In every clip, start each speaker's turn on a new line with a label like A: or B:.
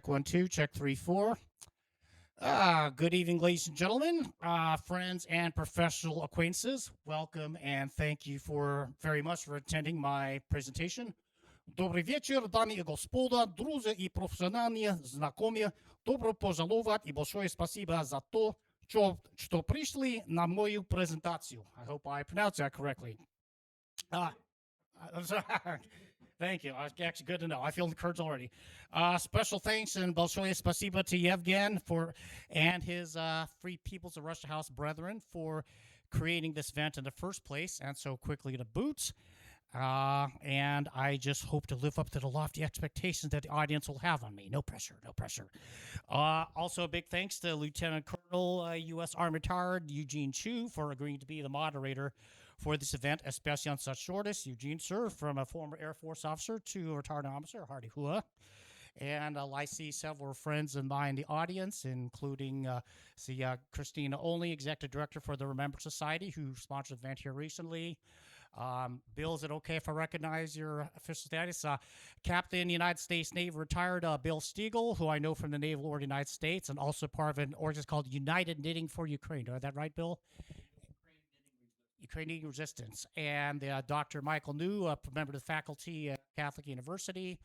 A: 1, 2, check 3, 4. Good evening, ladies and gentlemen, friends and professional acquaintances. Welcome and thank you very much for attending my presentation. Добрый вечер, дамы и господа, друзья и профессиональные знакомые. Добро пожаловать и большое спасибо за то, что пришли на мою презентацию. I hope I pronounced that correctly. I'm sorry. Thank you. Actually, good to know. I feel encouraged already. Special thanks and большое спасибо to Yevgen and his Free Peoples of Russia House brethren for creating this event in the first place and so quickly to boot. And I just hope to live up to the lofty expectations that the audience will have on me. No pressure, no pressure. Also, a big thanks to Lieutenant Colonel U.S. Army retired Eugene Chu for agreeing to be the moderator for this event, especially on such shortest. Eugene served from a former Air Force officer to a retired officer, Hardy Hua. And I see several friends of mine in the audience, including Christina Olney, Executive Director for the Remembrance Society, who sponsored the event here recently. Bill, is it okay if I recognize your official status? Captain United States Navy retired Bill Stiegel, who I know from the Naval Order of the United States, and also part of an organization called United Knitting for Ukraine. Is that right, Bill? Ukrainian Resistance. And Dr. Michael New, a member of the faculty at Catholic University,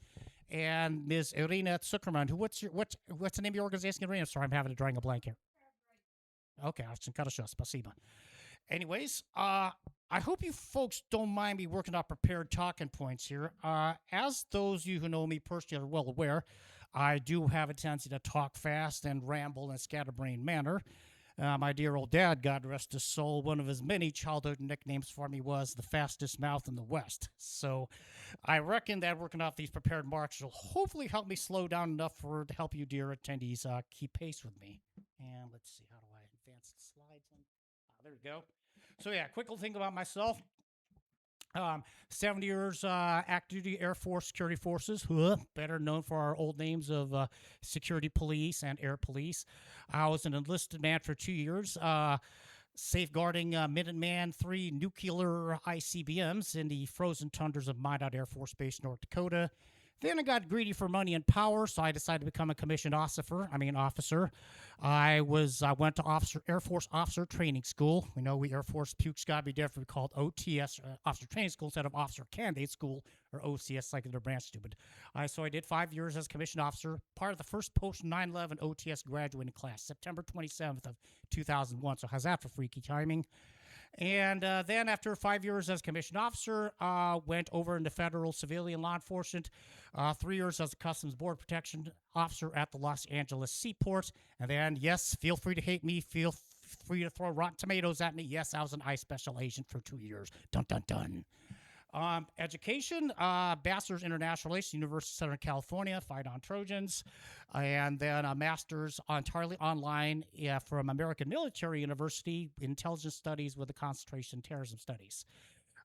A: and Ms. Irina Zuckerman, who what's the name of your organization, Irina? Sorry, I'm drawing a blank here. Okay, spasiba. Anyways, I hope you folks don't mind me working out prepared talking points here. As those of you who know me personally are well aware, I do have a tendency to talk fast and ramble in a scatterbrained manner. My dear old dad, God rest his soul, one of his many childhood nicknames for me was the fastest mouth in the West. So I reckon that working off these prepared marks will hopefully help me slow down enough to help you, dear attendees, keep pace with me. And let's see, how do I advance the slides? There we go. So yeah, quick little thing about myself. 70 years active duty Air Force Security Forces, better known for our old names of Security Police and Air Police. I was an enlisted man for 2 years, safeguarding Minuteman III nuclear ICBMs in the frozen tundras of Minot Air Force Base, North Dakota. Then I got greedy for money and power, so I decided to become a commissioned officer. I went to Air Force Officer Training School. We know Air Force pukes got to be different. We called OTS, Officer Training School, instead of Officer Candidate School, or OCS, like their branch stupid. So I did 5 years as commissioned officer, part of the first post 9/11 OTS graduating class, September 27th of 2001. So how's that for freaky timing? And then after 5 years as commissioned officer, went over into federal civilian law enforcement, 3 years as a Customs Border Protection officer at the Los Angeles Seaport. And then, yes, feel free to hate me. Feel free to throw rotten tomatoes at me. Yes, I was an ICE special agent for 2 years. Dun, dun, dun. Education, Bachelor's International Relations, University of Southern California, Fight on Trojans, and then a master's entirely online from American Military University, Intelligence Studies with a concentration in Terrorism Studies.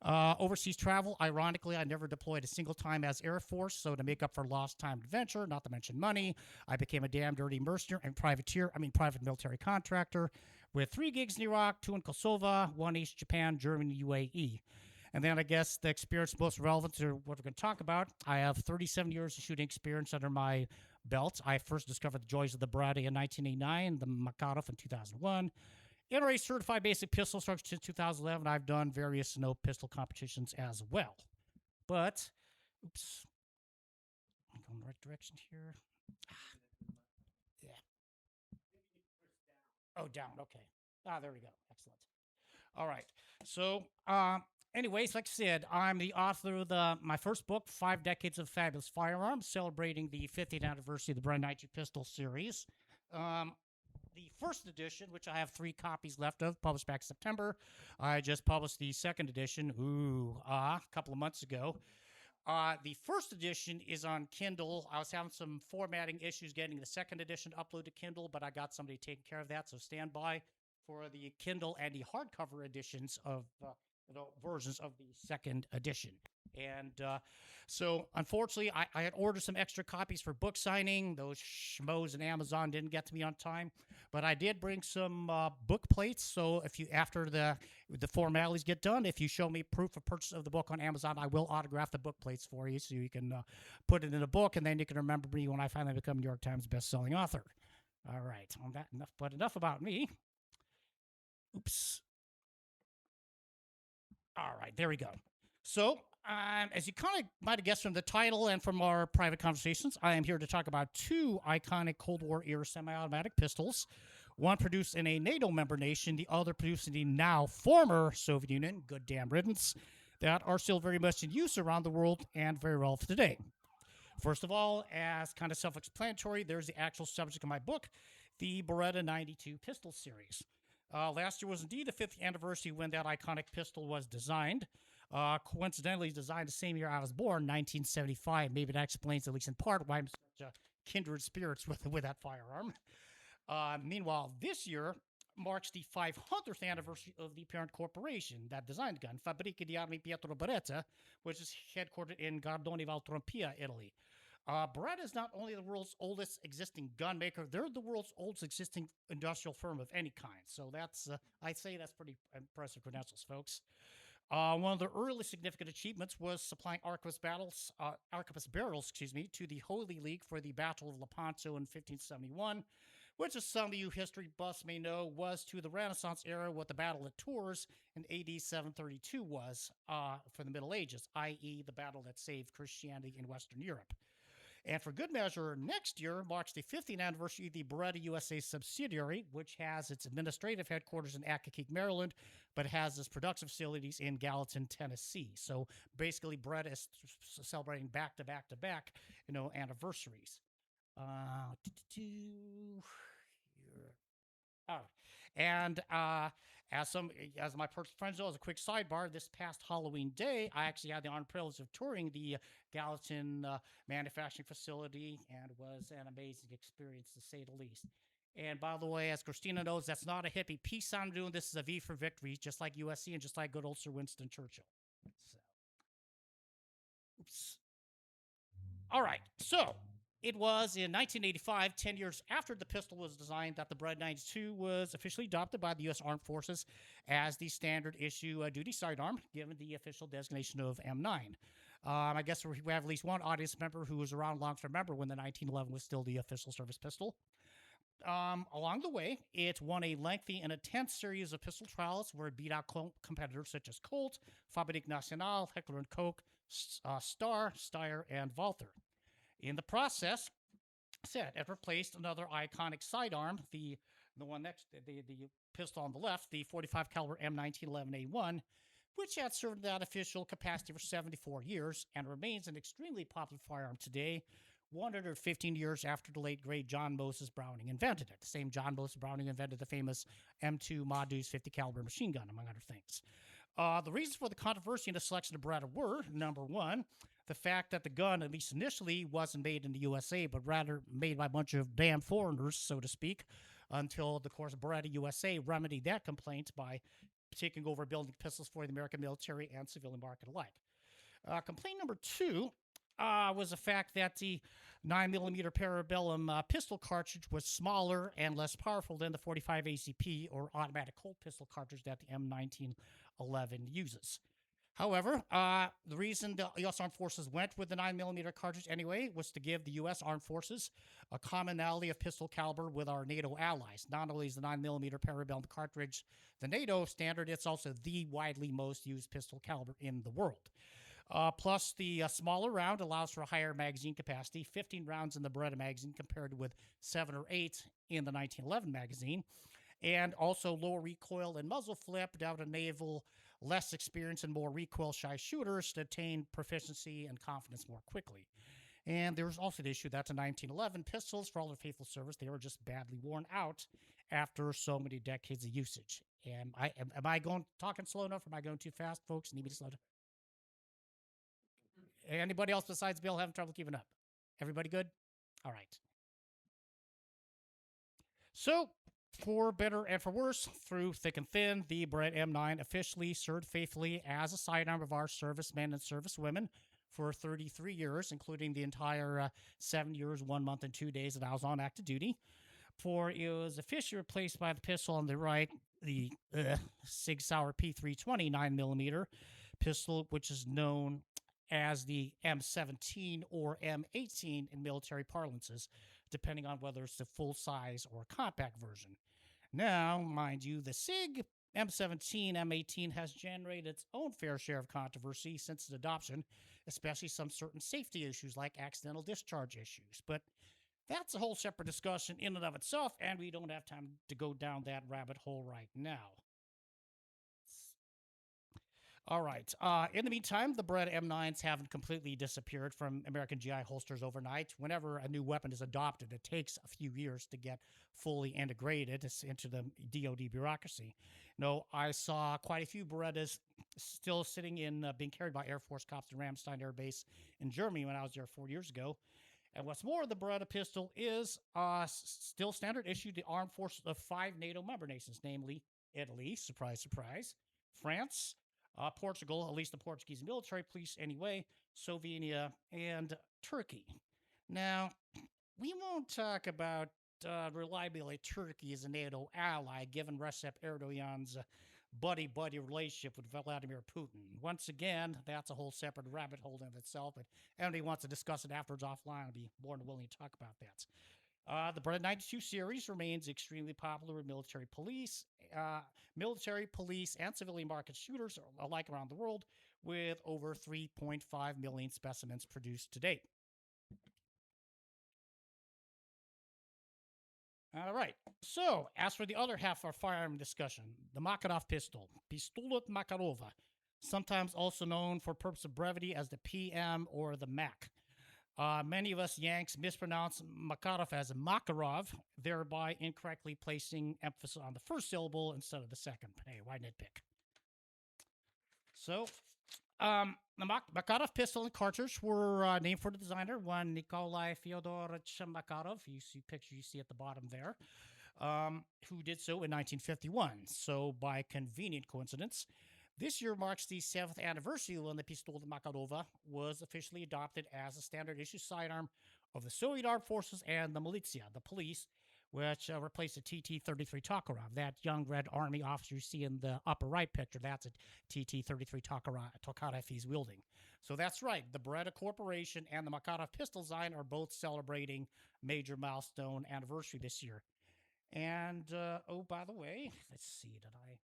A: Overseas travel, ironically, I never deployed a single time as Air Force, so to make up for lost time adventure, not to mention money, I became a damn dirty mercenary and private military contractor with 3 gigs in Iraq, 2 in Kosovo, 1 East Japan, Germany, UAE. And then I guess the experience most relevant to what we're going to talk about, I have 37 years of shooting experience under my belt. I first discovered the joys of the Beretta in 1989, the Makarov in 2001. NRA certified basic pistol instructor since 2011. I've done various pistol competitions as well. But, oops, I'm going the right direction here. Yeah. Oh, down. Okay. There we go. Excellent. All right. So, anyways, like I said, I'm the author of my first book, 5 Decades of Fabulous Firearms, celebrating the 50th anniversary of the Beretta 92 Pistol series. The first edition, which I have 3 copies left of, published back in September. I just published the second edition, a couple of months ago. The first edition is on Kindle. I was having some formatting issues getting the second edition uploaded to Kindle, but I got somebody taking care of that, so stand by for the Kindle and the hardcover editions of versions of the second edition. And so, unfortunately, I had ordered some extra copies for book signing. Those schmoes in Amazon didn't get to me on time, but I did bring some book plates. So, if you after the formalities get done, if you show me proof of purchase of the book on Amazon, I will autograph the book plates for you, so you can put it in a book, and then you can remember me when I finally become New York Times best-selling author. All right, on that enough. But enough about me. Oops. All right, there we go. So, as you kind of might have guessed from the title and from our private conversations, I am here to talk about two iconic Cold War era semi-automatic pistols. One produced in a NATO member nation, the other produced in the now former Soviet Union, good damn riddance, that are still very much in use around the world and very relevant today. First of all, as kind of self-explanatory, there's the actual subject of my book, the Beretta 92 pistol series. Last year was indeed the 5th anniversary when that iconic pistol was designed. Coincidentally, designed the same year I was born, 1975. Maybe that explains, at least in part, why I'm such a kindred spirits with that firearm. Meanwhile, this year marks the 500th anniversary of the parent corporation that designed the gun, Fabbrica di Armi Pietro Beretta, which is headquartered in Gardone Valtrompia, Italy. Beretta is not only the world's oldest existing gun maker, they're the world's oldest existing industrial firm of any kind. So that's, I'd say that's pretty impressive credentials, folks. One of the early significant achievements was supplying arquebus barrels, to the Holy League for the Battle of Lepanto in 1571, which, as some of you history buffs may know, was to the Renaissance era what the Battle of Tours in AD 732 was for the Middle Ages, i.e. the battle that saved Christianity in Western Europe. And for good measure, next year marks the 50th anniversary of the Beretta USA subsidiary, which has its administrative headquarters in Accokeek, Maryland, but has its production facilities in Gallatin, Tennessee. So basically, Beretta is celebrating back-to-back-to-back, anniversaries. And as my personal friends know, as a quick sidebar, this past Halloween day, I actually had the honor and privilege of touring the Gallatin manufacturing facility, and was an amazing experience, to say the least. And by the way, as Christina knows, that's not a hippie peace I'm doing. This is a V for victory, just like USC and just like good old Sir Winston Churchill. So, oops. All right, so it was in 1985, 10 years after the pistol was designed, that the Beretta 92 was officially adopted by the U.S. Armed Forces as the standard issue duty sidearm, given the official designation of M9. I guess we have at least one audience member who was around long to remember when the 1911 was still the official service pistol. Along the way, it won a lengthy and intense series of pistol trials where it beat out competitors such as Colt, Fabrique Nationale, Heckler & Koch, Star, Steyr, and Walther. In the process, it replaced another iconic sidearm, the one next, the pistol on the left, the 45 caliber M1911A1, which had served that official capacity for 74 years and remains an extremely popular firearm today, 115 years after the late great John Moses Browning invented it. The same John Moses Browning invented the famous M2 Modus 50 caliber machine gun, among other things. The reasons for the controversy in the selection of Beretta were, number one, the fact that the gun, at least initially, wasn't made in the USA, but rather made by a bunch of damn foreigners, so to speak, until, of course, Beretta USA remedied that complaint by taking over building pistols for the American military and civilian market alike. Complaint number two was the fact that the 9mm Parabellum pistol cartridge was smaller and less powerful than the 45 ACP or automatic Colt pistol cartridge that the M1911 uses. However, the reason the U.S. Armed Forces went with the 9mm cartridge anyway was to give the U.S. Armed Forces a commonality of pistol caliber with our NATO allies. Not only is the 9mm Parabellum cartridge the NATO standard, it's also the widely most used pistol caliber in the world. Plus, the smaller round allows for a higher magazine capacity, 15 rounds in the Beretta magazine compared with 7 or 8 in the 1911 magazine, and also lower recoil and muzzle flip that would enable less experienced and more recoil-shy shooters to attain proficiency and confidence more quickly. And there was also the issue that the 1911 pistols, for all their faithful service, they were just badly worn out after so many decades of usage. And am I talking slow enough, or am I going too fast, folks? Need me to slow down? Anybody else besides Bill having trouble keeping up? Everybody good? All right. So, For better and for worse, through thick and thin, the Beretta M9 officially served faithfully as a sidearm of our servicemen and servicewomen for 33 years, including the entire 7 years, 1 month, and 2 days that I was on active duty. For it was officially replaced by the pistol on the right, the Sig Sauer P320 9mm pistol, which is known as the M17 or M18 in military parlances, depending on whether it's the full size or compact version. Now, mind you, the SIG M17, M18 has generated its own fair share of controversy since its adoption, especially some certain safety issues like accidental discharge issues. But that's a whole separate discussion in and of itself, and we don't have time to go down that rabbit hole right now. All right. In the meantime, the Beretta M9s haven't completely disappeared from American GI holsters overnight. Whenever a new weapon is adopted, it takes a few years to get fully integrated into the DoD bureaucracy. No, I saw quite a few Berettas still sitting in, being carried by Air Force cops in Ramstein Air Base in Germany when I was there 4 years ago. And what's more, the Beretta pistol is still standard issue to armed forces of 5 NATO member nations, namely Italy, surprise, surprise, France, Portugal, at least the Portuguese military police anyway, Slovenia, and Turkey. Now, we won't talk about reliability Turkey as a NATO ally, given Recep Erdogan's buddy-buddy relationship with Vladimir Putin. Once again, that's a whole separate rabbit hole in itself, but anybody wants to discuss it afterwards offline, I'll be more than willing to talk about that. The Beretta 92 series remains extremely popular with military police, and civilian market shooters alike around the world, with over 3.5 million specimens produced to date. All right. So, as for the other half of our firearm discussion, the Makarov pistol, Pistolet Makarova, sometimes also known for purpose of brevity as the PM or the Mac. Many of us Yanks mispronounce Makarov as Makarov, thereby incorrectly placing emphasis on the first syllable instead of the second. Hey, why nitpick? So, the Makarov pistol and cartridge were named for the designer, one Nikolai Fyodorovich Makarov. You see picture you see at the bottom there, who did so in 1951. So, by convenient coincidence, this year marks the 7th anniversary when the Pistolet Makarova was officially adopted as a standard issue sidearm of the Soviet Armed Forces and the militia, the police, which replaced the TT-33 Tokarev. That young red army officer you see in the upper right picture, that's a TT-33 Tokarev he's wielding. So that's right, the Beretta Corporation and the Makarov pistol design are both celebrating major milestone anniversary this year. And, oh, by the way, let's see, did I...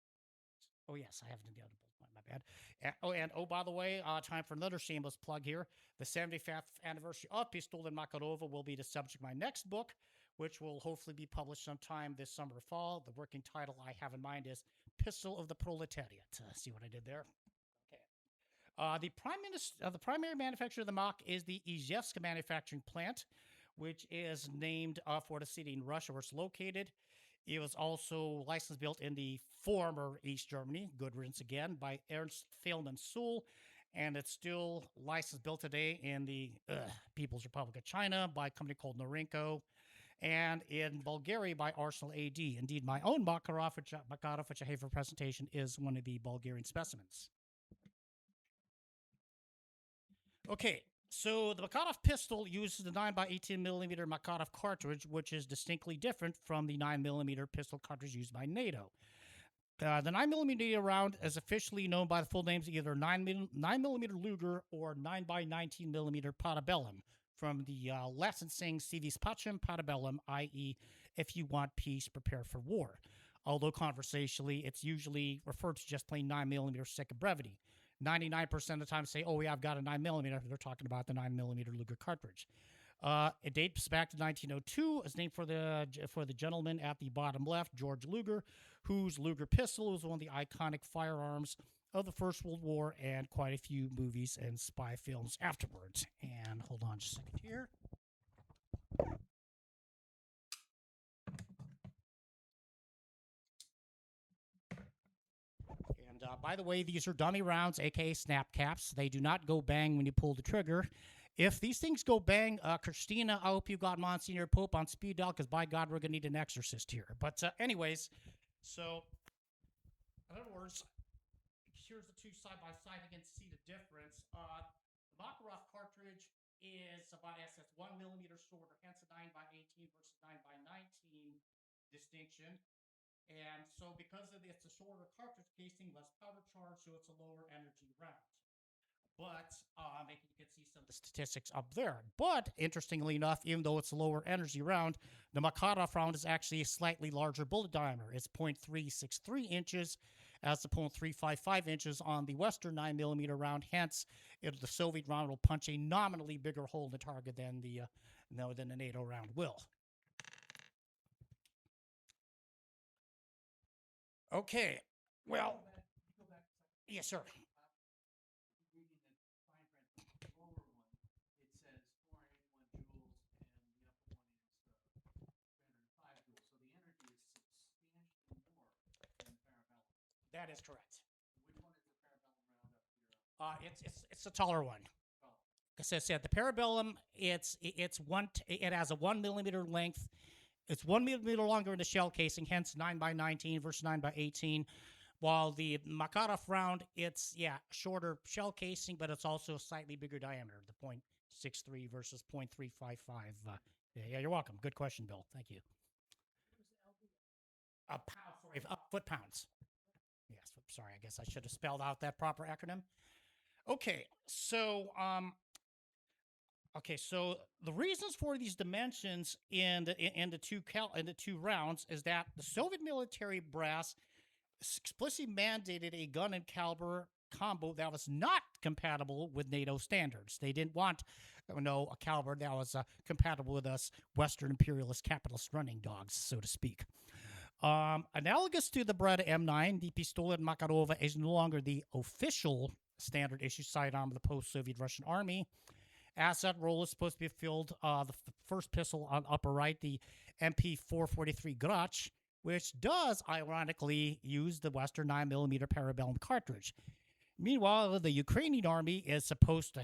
A: Oh, yes, I have it in the other bullet point, my bad. By the way, time for another shameless plug here. The 75th anniversary of Pistolet Makarova will be the subject of my next book, which will hopefully be published sometime this summer or fall. The working title I have in mind is Pistol of the Proletariat. See what I did there? Okay. The primary manufacturer of the Mach is the Izhevsk manufacturing plant, which is named for the city in Russia where it's located. It was also licensed built in the former East Germany, good riddance again, by Ernst Feldman Suhl, and it's still licensed built today in the People's Republic of China by a company called Norinco, and in Bulgaria by Arsenal AD. Indeed, my own Makarov, which I have for presentation, is one of the Bulgarian specimens. Okay, so the Makarov pistol uses the 9x18mm Makarov cartridge, which is distinctly different from the 9mm pistol cartridge used by NATO. The 9mm round is officially known by the full names either 9mm Luger or 9x19mm Parabellum, from the Latin saying Si vis pacem parabellum, i.e., if you want peace, prepare for war. Although conversationally, it's usually referred to just plain 9mm for sake of brevity. 99% of the time say, oh, yeah, I've got a 9mm. They're talking about the 9mm Luger cartridge. It dates back to 1902. It's named for the gentleman at the bottom left, George Luger, whose Luger pistol was one of the iconic firearms of the First World War and quite a few movies and spy films afterwards. And hold on just a second here. And by the way, these are dummy rounds, aka snap caps. They do not go bang when you pull the trigger. if these things go bang, Christina, I hope you got Monsignor Pope on speed dial, because by God, we're going to need an exorcist here. But anyways, so in other words, here's the two side by side. You can see the difference. The Makarov cartridge is about SS 1 millimeter shorter, hence a 9x18 versus 9x19 distinction. And so because of it's a shorter cartridge casing, less powder charge, so it's a lower energy round. But you can see some of the statistics up there. But interestingly enough, even though it's a lower energy round, the Makarov round is actually a slightly larger bullet diameter. It's 0.363 inches as the 0.355 inches on the Western 9mm round. Hence, the Soviet round will punch a nominally bigger hole in the target than the NATO round will. Okay, well, yes, sir. That is correct. Which one is the Parabellum round up here? It's a taller one. As I said, the Parabellum it has a 1 millimeter length. It's 1 millimeter longer in the shell casing, hence 9x19 versus 9x18. While the Makarov round, it's shorter shell casing, but it's also a slightly bigger diameter, the 0.63 versus 0.355. Yeah, you're welcome. Good question, Bill. Thank you. Foot pounds. Yes, sorry, I guess I should have spelled out that proper acronym. Okay, so so the reasons for these dimensions in the two rounds is that the Soviet military brass explicitly mandated a gun and caliber combo that was not compatible with NATO standards. They didn't want a caliber that was compatible with us Western imperialist capitalist running dogs, so to speak. Analogous to the Beretta M9, the Pistolet Makarova is no longer the official standard issue sidearm of the post-Soviet Russian army. As that role is supposed to be filled, the first pistol on upper right, the MP443 Grach, which does ironically use the Western 9mm Parabellum cartridge. Meanwhile, the Ukrainian army is supposed to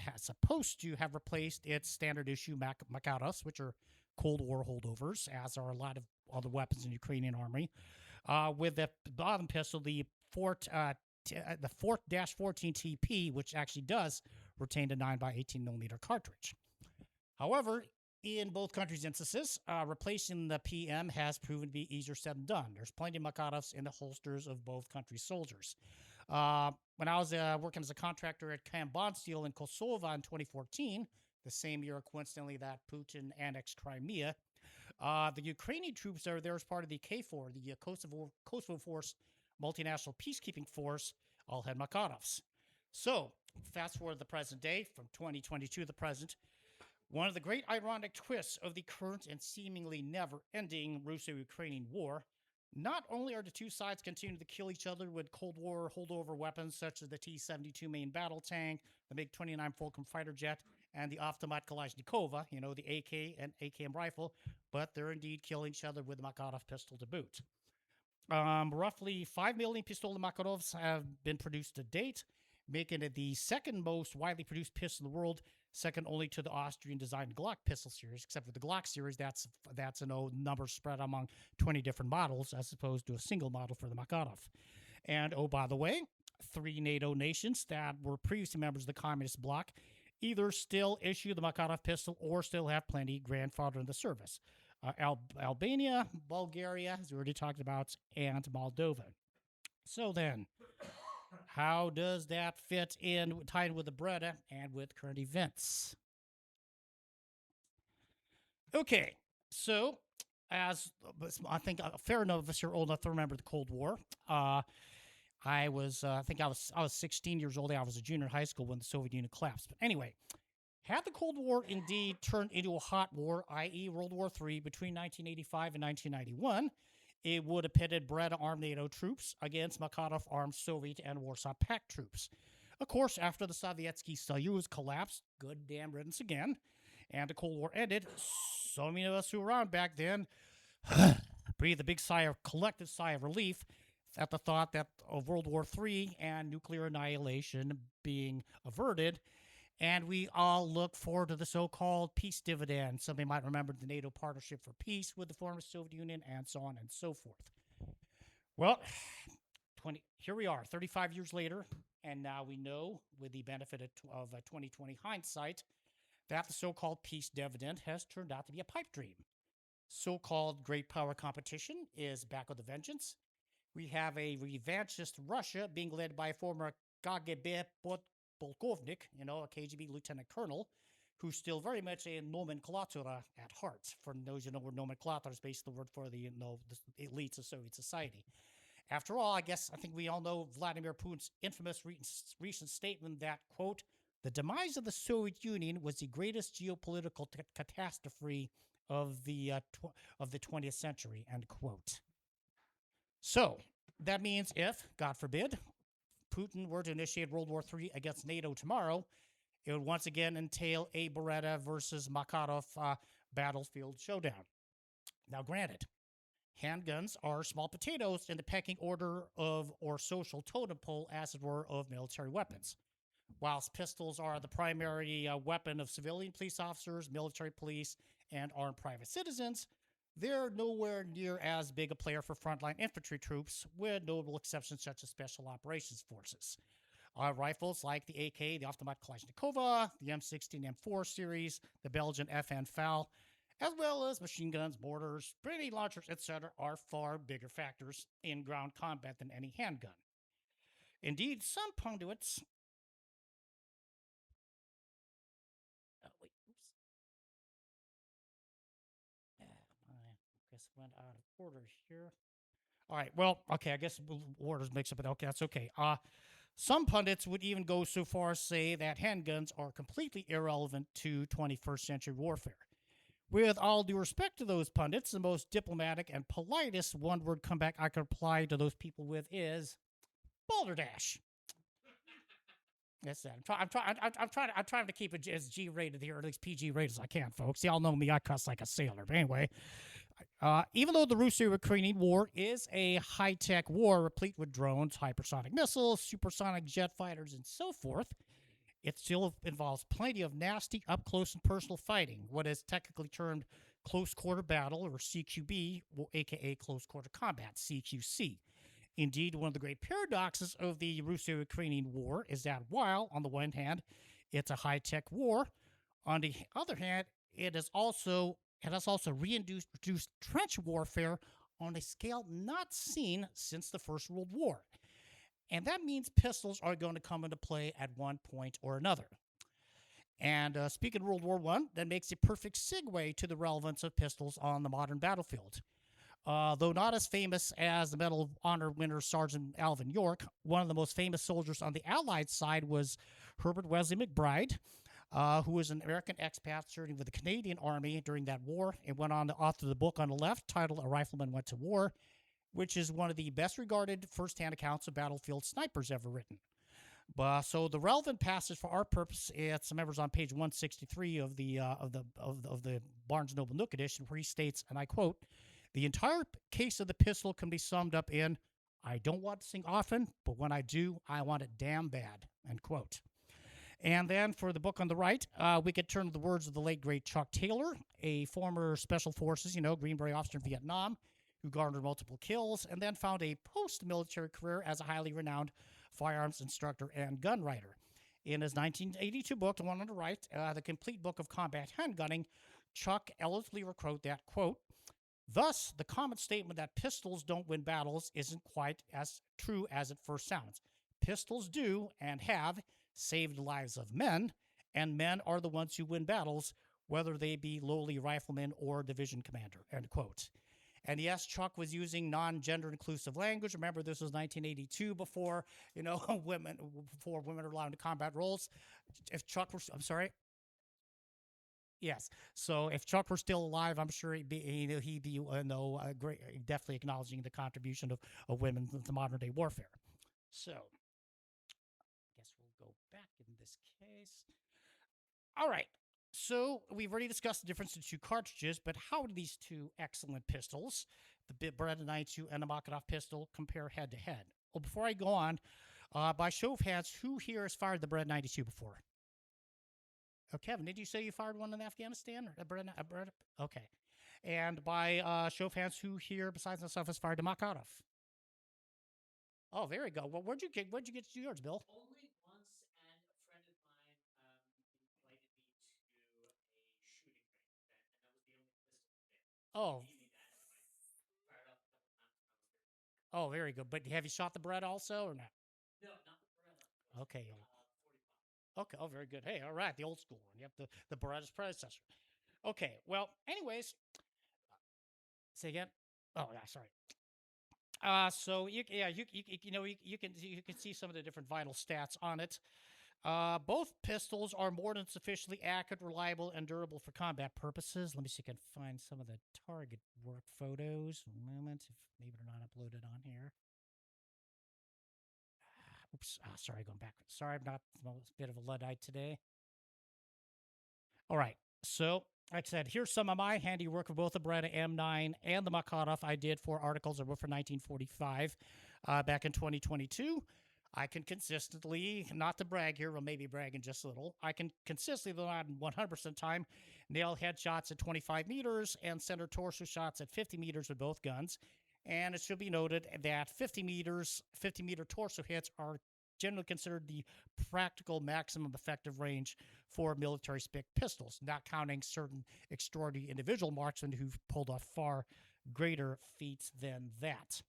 A: have replaced its standard issue Makarovs, which are Cold War holdovers, as are a lot of other weapons in the Ukrainian army, with the bottom pistol, the Fort-14 TP, which actually does retain a 9x18mm cartridge. However, in both countries' instances, replacing the PM has proven to be easier said than done. There's plenty of Makarovs in the holsters of both countries' soldiers. When I was working as a contractor at Camp Bondsteel in Kosovo in 2014, the same year, coincidentally, that Putin annexed Crimea, the Ukrainian troops that are there as part of the KFOR, the Kosovo Force Multinational Peacekeeping Force, all had Makarovs. So, fast forward to the present day, from 2022 to the present, one of the great ironic twists of the current and seemingly never-ending Russo-Ukrainian war, not only are the two sides continuing to kill each other with Cold War holdover weapons such as the T-72 main battle tank, the MiG-29 Fulcrum fighter jet, and the Automat Kalashnikova, the AK and AKM rifle, but they're indeed killing each other with the Makarov pistol to boot. Roughly 5 million Pistolet Makarovs have been produced to date, making it the second most widely produced pistol in the world, second only to the Austrian-designed Glock pistol series, except for the Glock series, that's an old number spread among 20 different models, as opposed to a single model for the Makarov. And, oh, by the way, 3 NATO nations that were previously members of the Communist bloc either still issue the Makarov pistol or still have plenty grandfathered in the service. Albania, Bulgaria, as we already talked about, and Moldova. So then, how does that fit in, tied with the Beretta and with current events? Okay, so as I think a fair enough of us here old enough to remember the Cold War. I was 16 years old. I was a junior in high school when the Soviet Union collapsed. But anyway, had the Cold War indeed turned into a hot war, i.e. World War III, between 1985 and 1991, it would have pitted Beretta-armed NATO troops against Makarov-armed Soviet and Warsaw Pact troops. Of course, after the Sovietsky Soyuz collapsed, good damn riddance again, and the Cold War ended, so many of us who were around back then breathed a collective sigh of relief at the thought that of World War III and nuclear annihilation being averted, And we all look forward to the so-called peace dividend. Somebody might remember the NATO Partnership for Peace with the former Soviet Union, and so on and so forth. Well, here we are, 35 years later, and now we know, with the benefit of 2020 hindsight, that the so-called peace dividend has turned out to be a pipe dream. So-called great power competition is back with a vengeance. We have a revanchist Russia being led by former KGB polkovnik, a KGB lieutenant colonel, who's still very much a nomenclatura at heart. For those who know where nomenclatura is basically the word for the elites of Soviet society. After all, I think we all know Vladimir Putin's infamous recent statement that, quote, the demise of the Soviet Union was the greatest geopolitical catastrophe of the 20th century, end quote. So that means if, God forbid, Putin were to initiate World War III against NATO tomorrow, it would once again entail a Beretta versus Makarov battlefield showdown. Now, granted, handguns are small potatoes in the pecking order of, or social totem pole, as it were, of military weapons. Whilst pistols are the primary weapon of civilian police officers, military police, and armed private citizens, they're nowhere near as big a player for frontline infantry troops, with notable exceptions such as Special Operations Forces. Rifles like the AK, the Automat Kalashnikova, the M16 M4 series, the Belgian FN FAL, as well as machine guns, mortars, grenade launchers, etc., are far bigger factors in ground combat than any handgun. Indeed, some pundits... I guess went out of order here. All right, well, okay, I guess orders mix up, but okay, that's okay. Some pundits would even go so far as say that handguns are completely irrelevant to 21st century warfare. With all due respect to those pundits, the most diplomatic and politest one-word comeback I could apply to those people with is balderdash. That's it. I'm trying to keep it as G-rated here, or at least PG-rated as I can, folks. Y'all know me, I cuss like a sailor. But anyway, even though the Russo-Ukrainian War is a high-tech war replete with drones, hypersonic missiles, supersonic jet fighters, and so forth, it still involves plenty of nasty up-close and personal fighting, what is technically termed close-quarter battle, or CQB, aka close-quarter combat, CQC. Indeed, one of the great paradoxes of the Russo-Ukrainian War is that while, on the one hand, it's a high-tech war, on the other hand, it has also reintroduced trench warfare on a scale not seen since the First World War. And that means pistols are going to come into play at one point or another. And speaking of World War I, that makes a perfect segue to the relevance of pistols on the modern battlefield. Though not as famous as the Medal of Honor winner Sergeant Alvin York, one of the most famous soldiers on the Allied side was Herbert Wesley McBride, who was an American expat serving with the Canadian Army during that war and went on to author the book on the left titled A Rifleman Went to War, which is one of the best regarded first-hand accounts of battlefield snipers ever written. So the relevant passage for our purpose, it's members on page 163 of the Barnes Noble Nook edition, where he states, and I quote, "The entire case of the pistol can be summed up in, I don't want to sing often, but when I do, I want it damn bad," end quote. And then for the book on the right, we could turn to the words of the late, great Chuck Taylor, a former Special Forces, Green Beret officer in Vietnam, who garnered multiple kills and then found a post-military career as a highly renowned firearms instructor and gun writer. In his 1982 book, the one on the right, The Complete Book of Combat Handgunning, Chuck eloquently wrote that, quote, "Thus, the common statement that pistols don't win battles isn't quite as true as it first sounds. Pistols do, and have, saved the lives of men, and men are the ones who win battles, whether they be lowly rifleman or division commander," end quote. And yes, Chuck was using non-gender inclusive language. Remember, this was 1982 before, women were allowed to combat roles. If Chuck were, I'm sorry. Yes. So if Chuck were still alive, I'm sure he'd be definitely acknowledging the contribution of women to modern day warfare. So I guess we'll go back in this case. All right. So we've already discussed the difference in two cartridges, but how do these two excellent pistols, the Beretta 92 and the Makarov pistol, compare head to head? Well, before I go on, by show of hands, who here has fired the Beretta 92 before? Oh, Kevin, did you say you fired one in Afghanistan or a Beretta? Okay. And by show of hands, who here besides myself has fired a Makarov? Oh, very good. Well, where'd you get yours, Bill?
B: Only once, and a friend of mine invited me to a shooting range event, and that was the only pistol he did.
A: Oh,
B: He gave me that, and I fired off a couple times when I was there.
A: oh, very good. But have you shot the Beretta also or not?
B: No, not the Beretta. It was
A: Okay.
B: the 45.
A: Okay. Oh, very good. Hey, all right. The old school one. Yep. The Beretta's predecessor. Okay. Well, anyways, say again. Oh, yeah. Sorry. So you can see some of the different vital stats on it. Both pistols are more than sufficiently accurate, reliable, and durable for combat purposes. Let me see if I can find some of the target work photos. A moment, if maybe they're not uploaded on here. Oops, sorry, going back. Sorry, I'm not a bit of a Luddite today. All right, so like I said, here's some of my handiwork for both the Beretta M9 and the Makarov. I did 4 articles that were for 1945 back in 2022. I can consistently, not to brag here, well, maybe bragging just a little, I can consistently, not 100% time, nail headshots at 25 meters and center torso shots at 50 meters with both guns. And it should be noted that 50 meter torso hits are generally considered the practical maximum effective range for military spec pistols, not counting certain extraordinary individual marksmen who've pulled off far greater feats than that.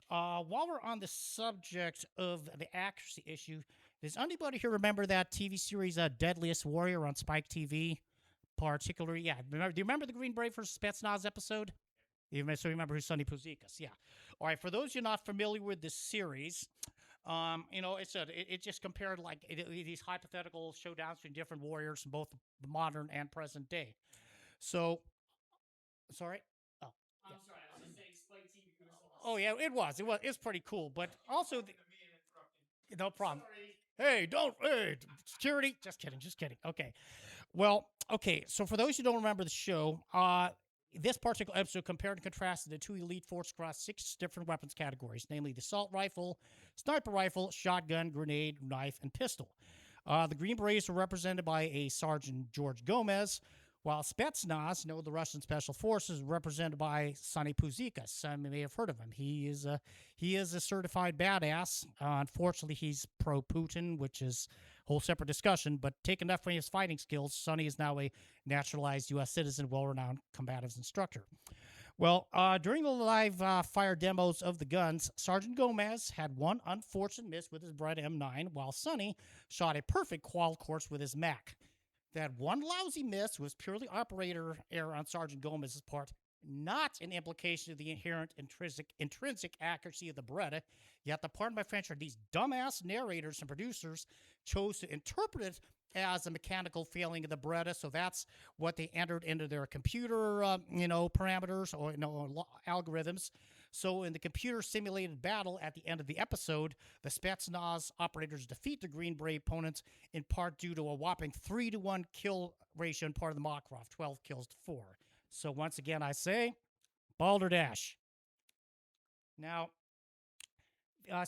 A: While we're on the subject of the accuracy issue, does anybody here remember that TV series Deadliest Warrior on Spike TV? Particularly, yeah. Do you remember the Green Beret versus Spetsnaz episode? You remember who's Sonny Puzikas, yeah. All right, for those of you not familiar with this series, it just compared like these hypothetical showdowns between different warriors from both the modern and present day. So, sorry. Oh,
B: I'm sorry, I was just saying Spike TV was awesome.
A: oh yeah, it's pretty cool. But also, no problem.
B: Sorry.
A: Hey, don't, hey, security. Just kidding. Okay. Well, okay. So for those who don't remember the show, this particular episode compared and contrasted the two elite forces across 6 different weapons categories, namely the assault rifle, sniper rifle, shotgun, grenade, knife, and pistol. The Green Berets were represented by a Sergeant George Gomez, while Spetsnaz, the Russian Special Forces, represented by Sonny Puzikas. Some may have heard of him. He is a certified badass. Unfortunately, he's pro-Putin, which is a whole separate discussion. But take enough from his fighting skills, Sonny is now a naturalized U.S. citizen, well-renowned combatives instructor. Well, during the live fire demos of the guns, Sergeant Gomez had one unfortunate miss with his Beretta M9, while Sonny shot a perfect qual course with his Mac. That one lousy miss was purely operator error on Sergeant Gomez's part, not an implication of the inherent intrinsic accuracy of the Beretta. Yet the pardon my French, these dumbass narrators and producers chose to interpret it as a mechanical failing of the Beretta, so that's what they entered into their computer, parameters or algorithms. So in the computer simulated battle at the end of the episode, the Spetsnaz operators defeat the Green Beret opponents in part due to a whopping 3-to-1 kill ratio in part of the Makarov, 12 kills to 4. So once again, I say, balderdash. Now, I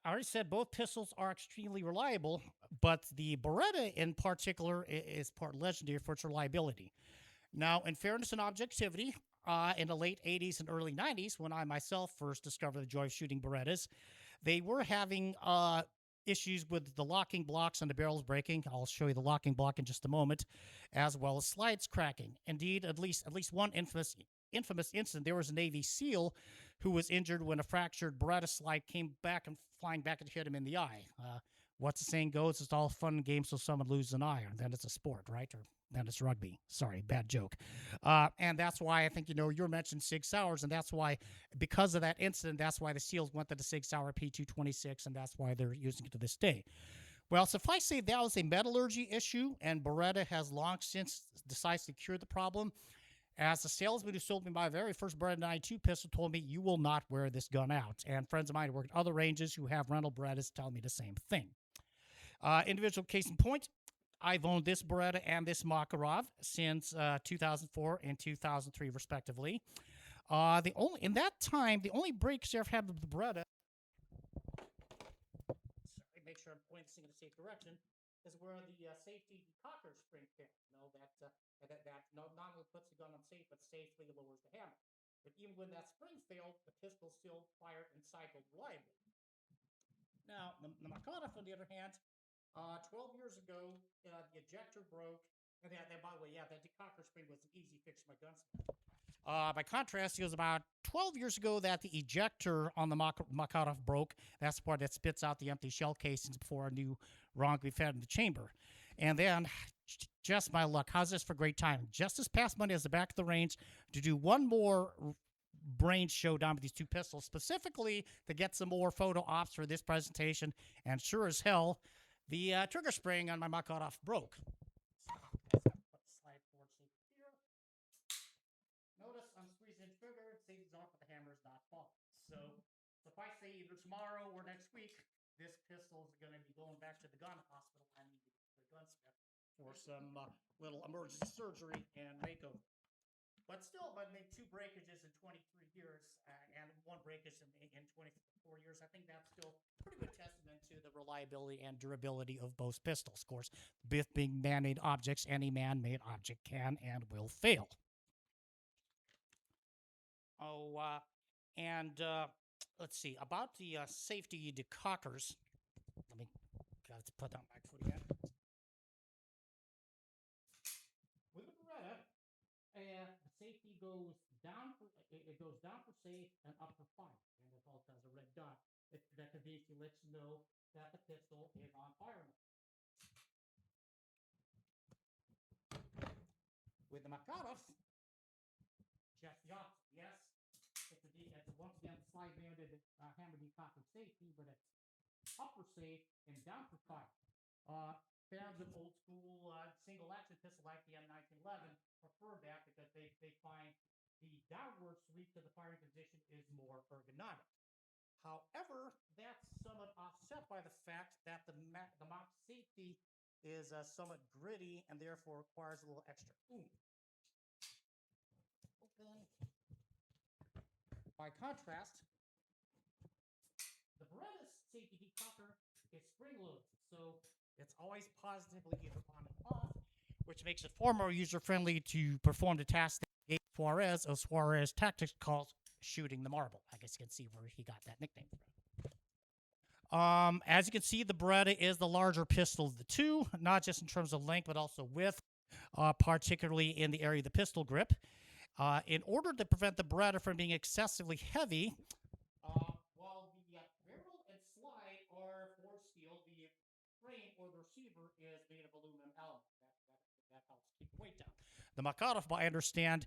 A: already said both pistols are extremely reliable, but the Beretta in particular is part legendary for its reliability. Now, in fairness and objectivity, in the late 80s and early 90s, when I myself first discovered the joy of shooting Berettas, they were having issues with the locking blocks and the barrels breaking. I'll show you the locking block in just a moment, as well as slides cracking. Indeed, at least one infamous incident, there was a Navy SEAL who was injured when a fractured Beretta slide came back and flying back and hit him in the eye. What's the saying goes? It's all fun and games till someone loses an eye, and then it's a sport, right? Or then it's rugby. Sorry, bad joke. And that's why I think, you mentioned Sig Sauers, and that's why, because of that incident, that's why the SEALs went to the Sig Sauer P226, and that's why they're using it to this day. Well, suffice to say, that was a metallurgy issue, and Beretta has long since decided to cure the problem. As the salesman who sold me my very first Beretta 92 pistol told me, you will not wear this gun out. And friends of mine who work at other ranges who have rental Berettas tell me the same thing. Individual case in point, I've owned this Beretta and this Makarov since 2004 and 2003, respectively. In that time, the only breaks I've had with the Beretta. Sorry, make sure I'm pointing this in the safe direction. is where the safety decocker spring pin, that not only puts the gun on safe, but safely lowers the hammer. But even when that spring failed, the pistol still fired and cycled reliably. Now, the Makarov, on the other hand, 12 years ago, the ejector broke. And by the way, that decocker spring was an easy fix for my gunsmith. By contrast, it was about 12 years ago that the ejector on the Makarov broke. That's the part that spits out the empty shell casings before a new round can be fed in the chamber. And then, just my luck, how's this for great timing? Just this past Monday, I was back at the range to do one more brain showdown with these two pistols, specifically to get some more photo ops for this presentation. And sure as hell, the trigger spring on my Makarov broke. Slide forward here. Notice I'm squeezing the trigger, safety's off, but the hammer is not falling. So if I say either tomorrow or next week, this pistol is going to be going back to the gun hospital. I need to go to the gunsmith for some little emergency surgery and makeover. But still, I made 2 breakages in 23 years and 1 breakage in 24 years. I think that's still a pretty good testament to the reliability and durability of both pistols. Of course, both being man-made objects, any man-made object can and will fail. Let's see, about the safety decockers. Let me put down my foot again. With the Beretta, the safety goes down for safe and up for fire, and it also has a red dot that conveniently lets you know that the pistol is on fire mode. With the Makarov, just the opposite. Yes, it's once again slide-mounted hammer decocker safety, but it's up for safe and down for fire. Fans of old school single action pistol like the M1911 prefer that because they find the downward sweep to the firing position is more ergonomic. However, that's somewhat offset by the fact that the mount safety is somewhat gritty and therefore requires a little extra oomph. Open. By contrast, the Beretta's safety decocker is spring-loaded, so it's always positively either on or off, which makes it far more user-friendly to perform the task that Suarez tactics calls shooting the marble. I guess you can see where he got that nickname from. As you can see, the Beretta is the larger pistol of the two, not just in terms of length, but also width, particularly in the area of the pistol grip. In order to prevent the Beretta from being excessively heavy, while the barrel and slide are forged steel, the frame or the receiver is made of aluminum alloy. That helps keep the weight down. The Makarov, I understand,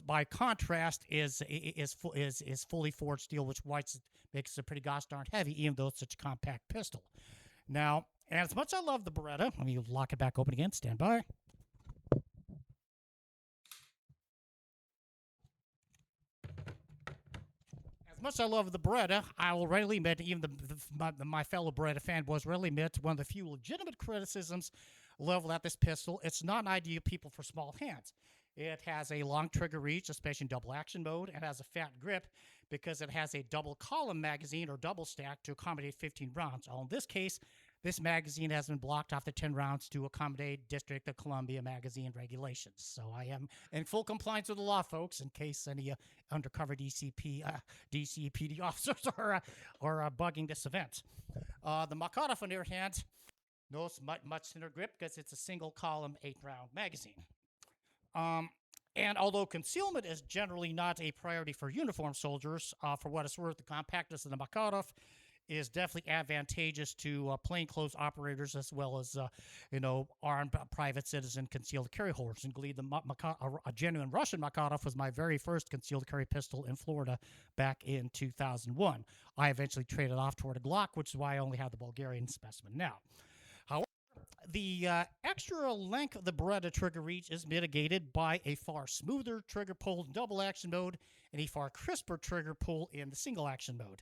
A: by contrast, is fully forged steel, which makes it pretty gosh darn heavy, even though it's such a compact pistol. Now, as much as I love the Beretta, let me lock it back open again. Stand by. As much as I love the Beretta, I will readily admit, even my fellow Beretta fanboys readily admit, one of the few legitimate criticisms leveled at this pistol, it's not an ideal pistol for small hands. It has a long trigger reach, especially in double action mode, and has a fat grip because it has a double column magazine or double stack to accommodate 15 rounds. In this case, this magazine has been blocked off the 10 rounds to accommodate District of Columbia magazine regulations. So I am in full compliance with the law, folks, in case any undercover DCPD officers are bugging this event. The Makarov, on the other hand, knows much thinner grip because it's a single column 8-round magazine. And although concealment is generally not a priority for uniformed soldiers, for what it's worth, the compactness of the Makarov is definitely advantageous to plainclothes operators as well as, armed private citizen concealed carry holders. Indeed, a genuine Russian Makarov was my very first concealed carry pistol in Florida back in 2001. I eventually traded off toward a Glock, which is why I only have the Bulgarian specimen now. However, the extra length of the Beretta trigger reach is mitigated by a far smoother trigger pull in double action mode and a far crisper trigger pull in the single action mode.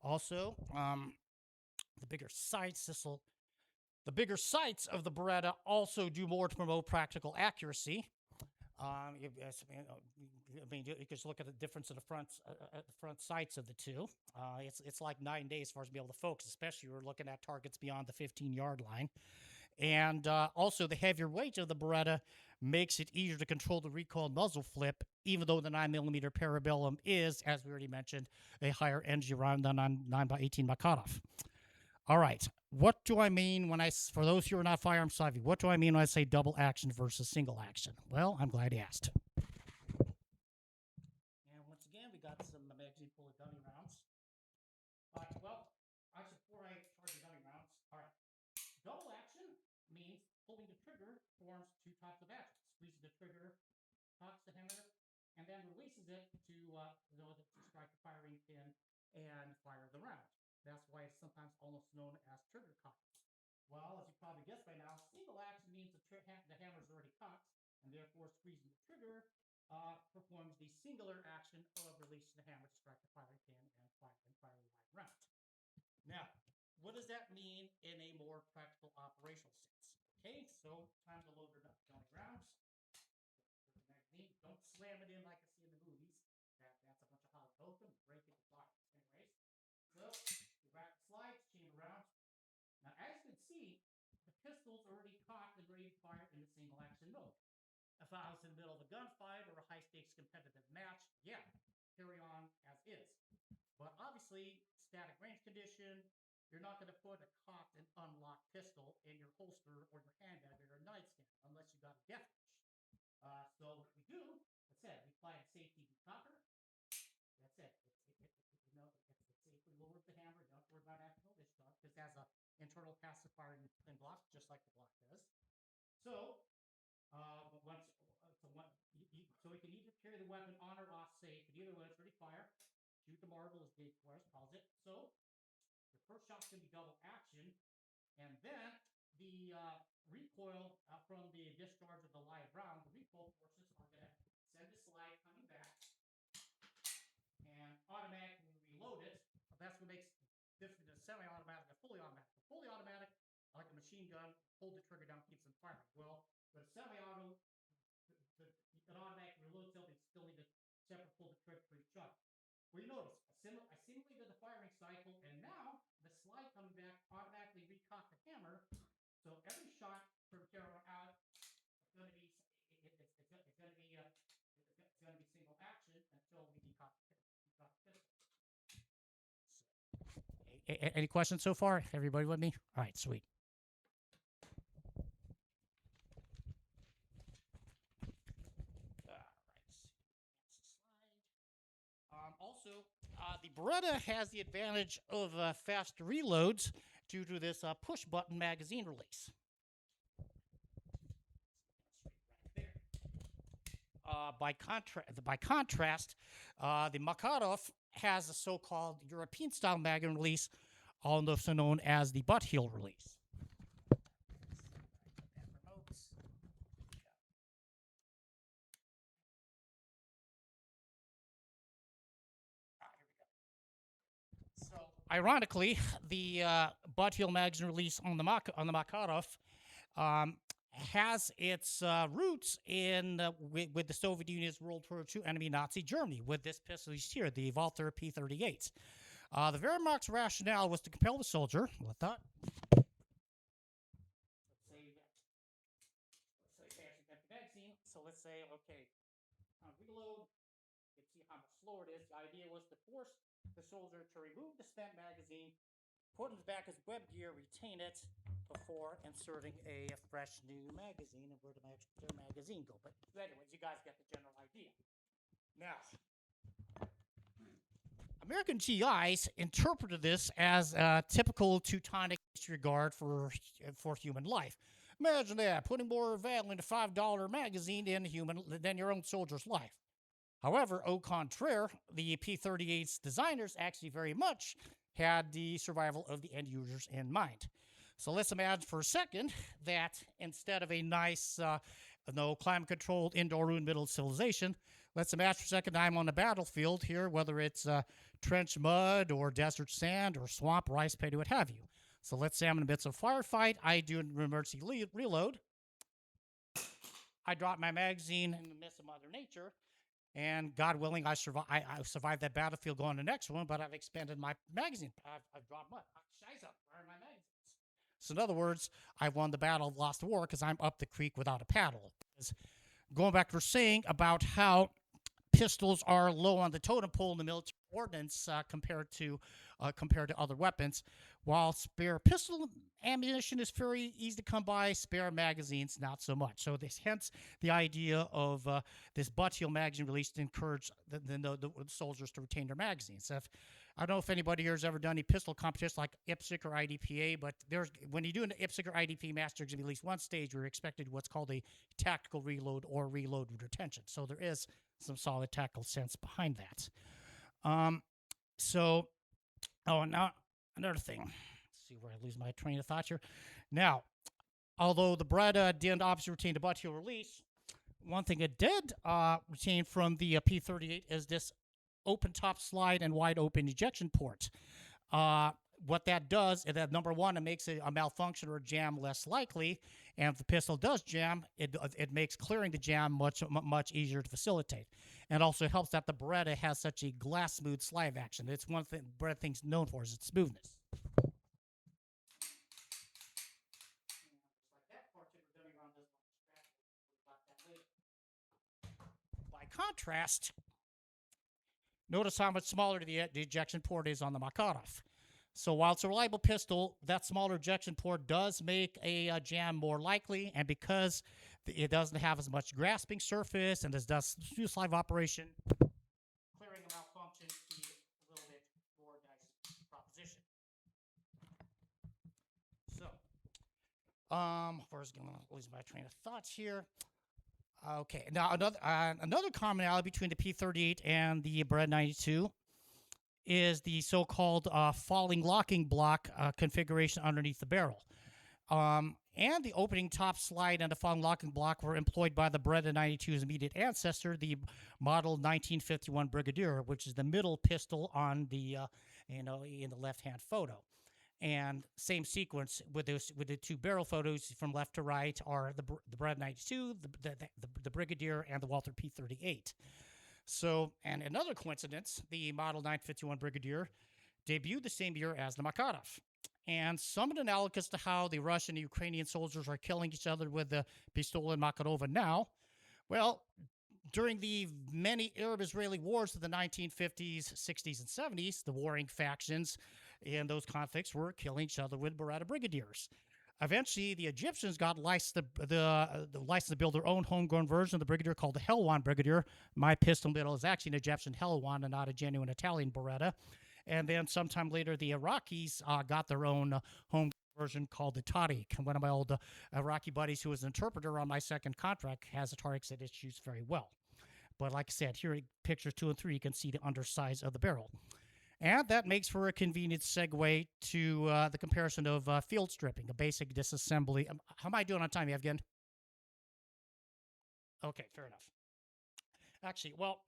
A: Also, the bigger sights of the Beretta also do more to promote practical accuracy. You can just look at the difference in the front sights of the two. It's like 9 days as far as being able to focus, especially if you're looking at targets beyond the 15-yard line. And also, the heavier weight of the Beretta makes it easier to control the recoil muzzle flip, even though the 9mm Parabellum is, as we already mentioned, a higher energy round than on 9x18 Makarov. All right, what do I mean when for those who are not firearm savvy, what do I mean when I say double action versus single action? Well, I'm glad you asked. And once again, we got some magazine full of dummy rounds. Well, actually, before I charge the dummy rounds, all right. Double action means pulling the trigger forms two types of action. Squeezing the trigger, cocks the hammer, and then releases it to strike the firing pin and fire the round. That's why it's sometimes almost known as trigger cock. Well, as you probably guessed by now, single action means the hammer's already cocked, and therefore squeezing the trigger performs the singular action of releasing the hammer to strike the firing pin and fire the live round. Now, what does that mean in a more practical operational sense? Okay, so time to load your dummy rounds. Magazine. Don't slam it in like I see in the movies. That's a bunch of hollow open, break it, block it. Anyways, so you rack the slides, chamber rounds. Now, as you can see, the pistol's already cocked and ready to fire in the single action mode. If I was in the middle of a gunfight or a high stakes competitive match, yeah, carry on as is. But obviously, static range condition, you're not going to put a cocked and unlocked pistol in your holster or your handbag or your nightstand unless you got a death wish. So what we do, let's say we apply a safety decocker. That's it. It safely lowers the hammer. You don't have to worry about acting this stuff because it has an internal passive firing pin block, just like the Glock does. So so we can either carry the weapon on or off safe, but either way, it's ready to fire. Shoot the marble, as Dave Flores calls it. So your first shot's going to be double action, and then the recoil from the discharge of the live round, the recoil forces are going to send the slide coming back and automatically reload it. That's what makes different than semi-automatic and fully automatic. The fully automatic, like a machine gun, hold the trigger down, keeps them firing. Well, but a semi-auto, it automatically reloads itself. You still need to separate pull the trigger for each shot. Well, you notice I simulated the firing cycle, and now the slide coming back automatically recocked the hammer. So every shot from here on out is going to be single action until we decock the pistol. Any questions so far? Everybody with me? All right, sweet. Also, the Beretta has the advantage of fast reloads due to this push button magazine release. By contrast, the Makarov has a so-called European-style magazine release, also known as the butt heel release. So, ironically, the butt heel magazine release on the Makarov has its roots in with the Soviet Union's World War II enemy Nazi Germany with this pistol here, the Walther P38. The Wehrmacht's rationale was to compel the soldier. What that? Let's say empty magazine. So let's say, okay, reload. You can see how much slower it is. The idea was to force the soldier to remove the spent magazine, put it in the back of his web gear, retain it before inserting a fresh new magazine. And where did my extra magazine go? But anyways, you guys get the general idea. Now, American GIs interpreted this as a typical Teutonic disregard for human life. Imagine that, putting more value into $5 magazine than your own soldier's life. However, au contraire, the P-38's designers actually very much had the survival of the end users in mind. So let's imagine for a second that instead of a nice, climate-controlled indoor room middle of civilization, let's imagine for a second I'm on the battlefield here, whether it's trench mud or desert sand or swamp or ice paddy, what have you. So let's say I'm in the midst of a firefight. I do an emergency reload. I drop my magazine in the midst of Mother Nature. And God willing, I survived that battlefield going to the next one, but I've expended my magazine. I've dropped mud. Scheiße, where are my magazines? So in other words, I won the battle, lost the war because I'm up the creek without a paddle. Going back to saying about how pistols are low on the totem pole in the military ordnance compared to other weapons. While spare pistol ammunition is very easy to come by, spare magazines not so much. So this hence the idea of this butt heel magazine release to encourage the soldiers to retain their magazines. I don't know if anybody here has ever done any pistol competition like IPSC or IDPA, but when you do an IPSC or IDP master, there's going to be at least one stage where you're expected what's called a tactical reload or reload with retention. So there is some solid tactical sense behind that. Now another thing. Let's see where I lose my train of thought here. Now, although the Beretta didn't obviously retain the butt heel release, one thing it did retain from the P38 is this open top slide and wide open ejection port. What that does is that, number one, it makes a malfunction or a jam less likely, and if the pistol does jam, it makes clearing the jam much easier to facilitate. And also helps that the Beretta has such a glass smooth slide action. It's one thing Beretta thing's known for is its smoothness. By contrast, notice how much smaller the ejection port is on the Makarov. So while it's a reliable pistol, that smaller ejection port does make a jam more likely, and because it doesn't have as much grasping surface and it does slide operation, clearing a malfunction is a little bit more nice proposition. So, where's going to lose my train of thoughts here? Okay, now another commonality between the P38 and the Beretta 92 is the so-called falling locking block configuration underneath the barrel. And the opening top slide and the falling locking block were employed by the Beretta 92's immediate ancestor, the model 1951 Brigadier, which is the middle pistol on the in the left-hand photo. And same sequence with the two barrel photos from left to right are the Beretta 92, the Brigadier, and the Walther P38. So, and another coincidence, the model 951 Brigadier debuted the same year as the Makarov. And somewhat analogous to how the Russian and Ukrainian soldiers are killing each other with the Pistola and Makarova now, well, during the many Arab-Israeli wars of the 1950s, 60s, and 70s, the warring factions in those conflicts were killing each other with Beretta Brigadiers. Eventually, the Egyptians got licensed to build their own homegrown version of the Brigadier called the Helwan Brigadier. My pistol middle is actually an Egyptian Helwan and not a genuine Italian Beretta. And then sometime later, the Iraqis got their own home version called the Tariq. And one of my old Iraqi buddies who was an interpreter on my second contract has a Tariq that it shoots very well. But like I said, here in pictures 2 and 3, you can see the undersize of the barrel. And that makes for a convenient segue to the comparison of field stripping, a basic disassembly. How am I doing on time, Evgen? Okay, fair enough. Actually, well,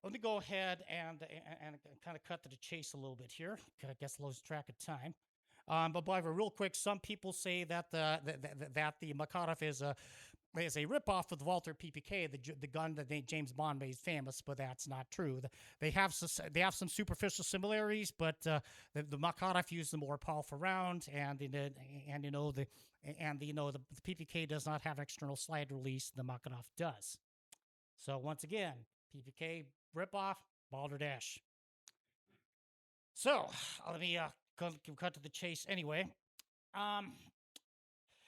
A: let me go ahead and kind of cut to the chase a little bit here. I guess lose track of time. But by real quick, some people say that the Makarov is a ripoff of the Walther PPK, the gun that James Bond made famous, but that's not true. They have some superficial similarities, but the Makarov used the more powerful round, and the PPK does not have external slide release. The Makarov does. So once again, PPK ripoff, balderdash. So let me cut to the chase anyway.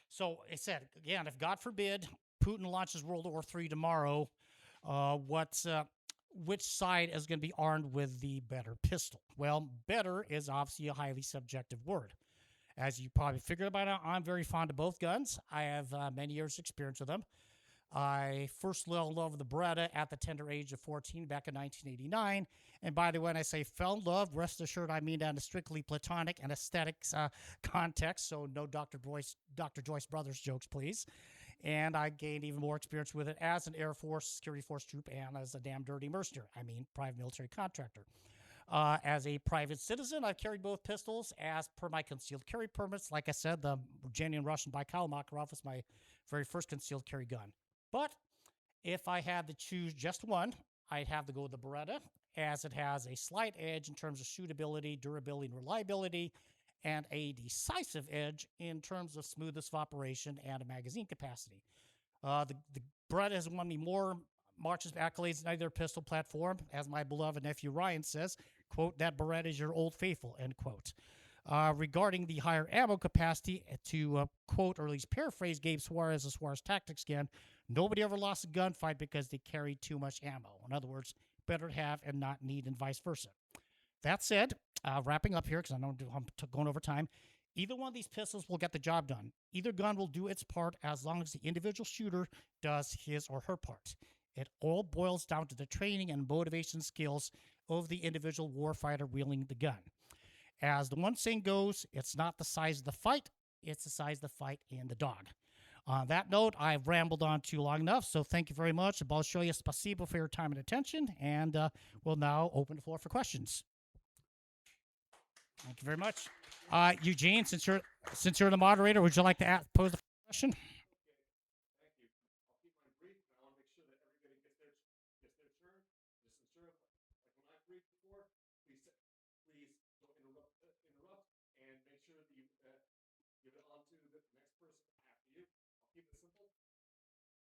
A: So I said again, if God forbid Putin launches World War III tomorrow, which side is going to be armed with the better pistol? Well, better is obviously a highly subjective word. As you probably figured by now, I'm very fond of both guns. I have many years' experience with them. I first fell in love with the Beretta at the tender age of 14 back in 1989. And by the way, when I say fell in love, rest assured I mean that in a strictly platonic and aesthetics context. So no Dr. Joyce Brothers jokes, please. And I gained even more experience with it as an Air Force security force troop and as a damn dirty mercenary. I mean, private military contractor. As a private citizen, I've carried both pistols as per my concealed carry permits. Like I said, the genuine Russian Baikal Makarov was my very first concealed carry gun. But if I had to choose just one, I'd have to go with the Beretta, as it has a slight edge in terms of shootability, durability, and reliability, and a decisive edge in terms of smoothness of operation and magazine capacity. The Beretta has won me more marches accolades than either pistol platform, as my beloved nephew Ryan says, quote, that Beretta is your old faithful, end quote. Regarding the higher ammo capacity, to quote or at least paraphrase Gabe Suarez of Suarez Tactics again, nobody ever lost a gunfight because they carried too much ammo. In other words, better to have and not need, and vice versa. That said, wrapping up here because I know I'm going over time, either one of these pistols will get the job done. Either gun will do its part as long as the individual shooter does his or her part. It all boils down to the training and motivation skills of the individual warfighter wielding the gun. As the one saying goes, it's not the size of the fight, it's the size of the fight in the dog. On that note, I've rambled on too long enough, so thank you very much. Большое спасибо for your time and attention, and we'll now open the floor for questions. Thank you very much. Eugene, since you're the moderator, would you like to pose the question?
C: Thank you. I'll keep mine brief, and I want to make sure that everybody gets their turn. Just ensure, like when I've briefed before, please don't interrupt, and make sure that you give it on to the next person after you. I'll keep it simple.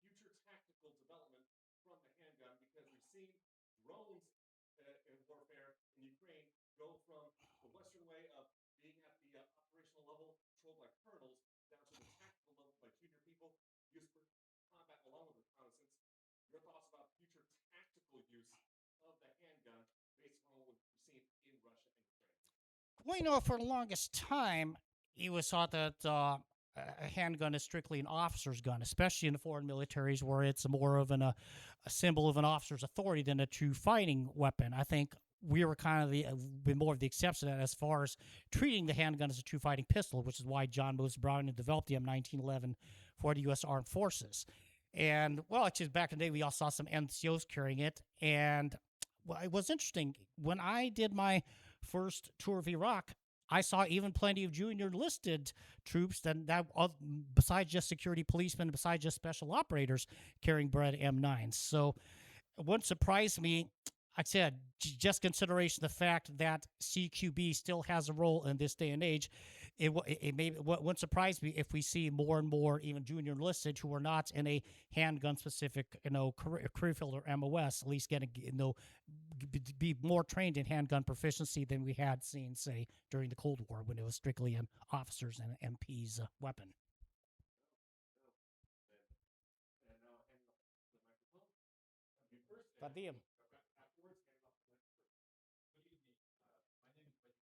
C: Future tactical development from the handgun, because we've seen drones in warfare in Ukraine go from the Western way of being at the operational level, controlled by colonels, down to the tactical level by junior people, used for combat along with reconnaissance. Your thoughts about future tactical use of the handgun based on what we've seen in Russia and Ukraine?
A: Well, for the longest time, it was thought that a handgun is strictly an officer's gun, especially in the foreign militaries where it's more of a symbol of an officer's authority than a true fighting weapon. I think we were kind of more of the exception as far as treating the handgun as a true fighting pistol, which is why John Moses Browning developed the M1911 for the U.S. Armed Forces. And, well, actually, back in the day, we all saw some NCOs carrying it. And well, it was interesting. When I did my first tour of Iraq, I saw even plenty of junior enlisted troops that besides just security policemen, besides just special operators, carrying Beretta M9s. So it wouldn't surprise me. I said, just consideration of the fact that CQB still has a role in this day and age. It wouldn't surprise me if we see more and more even junior enlisted who are not in a handgun specific, career field or MOS, at least getting, be more trained in handgun proficiency than we had seen, say, during the Cold War when it was strictly an officers and MP's weapon.
C: And now hand off the microphone. You first.
A: Vadim.
C: Afterwards, hand off the next person.
D: Good evening. My name is Vadim.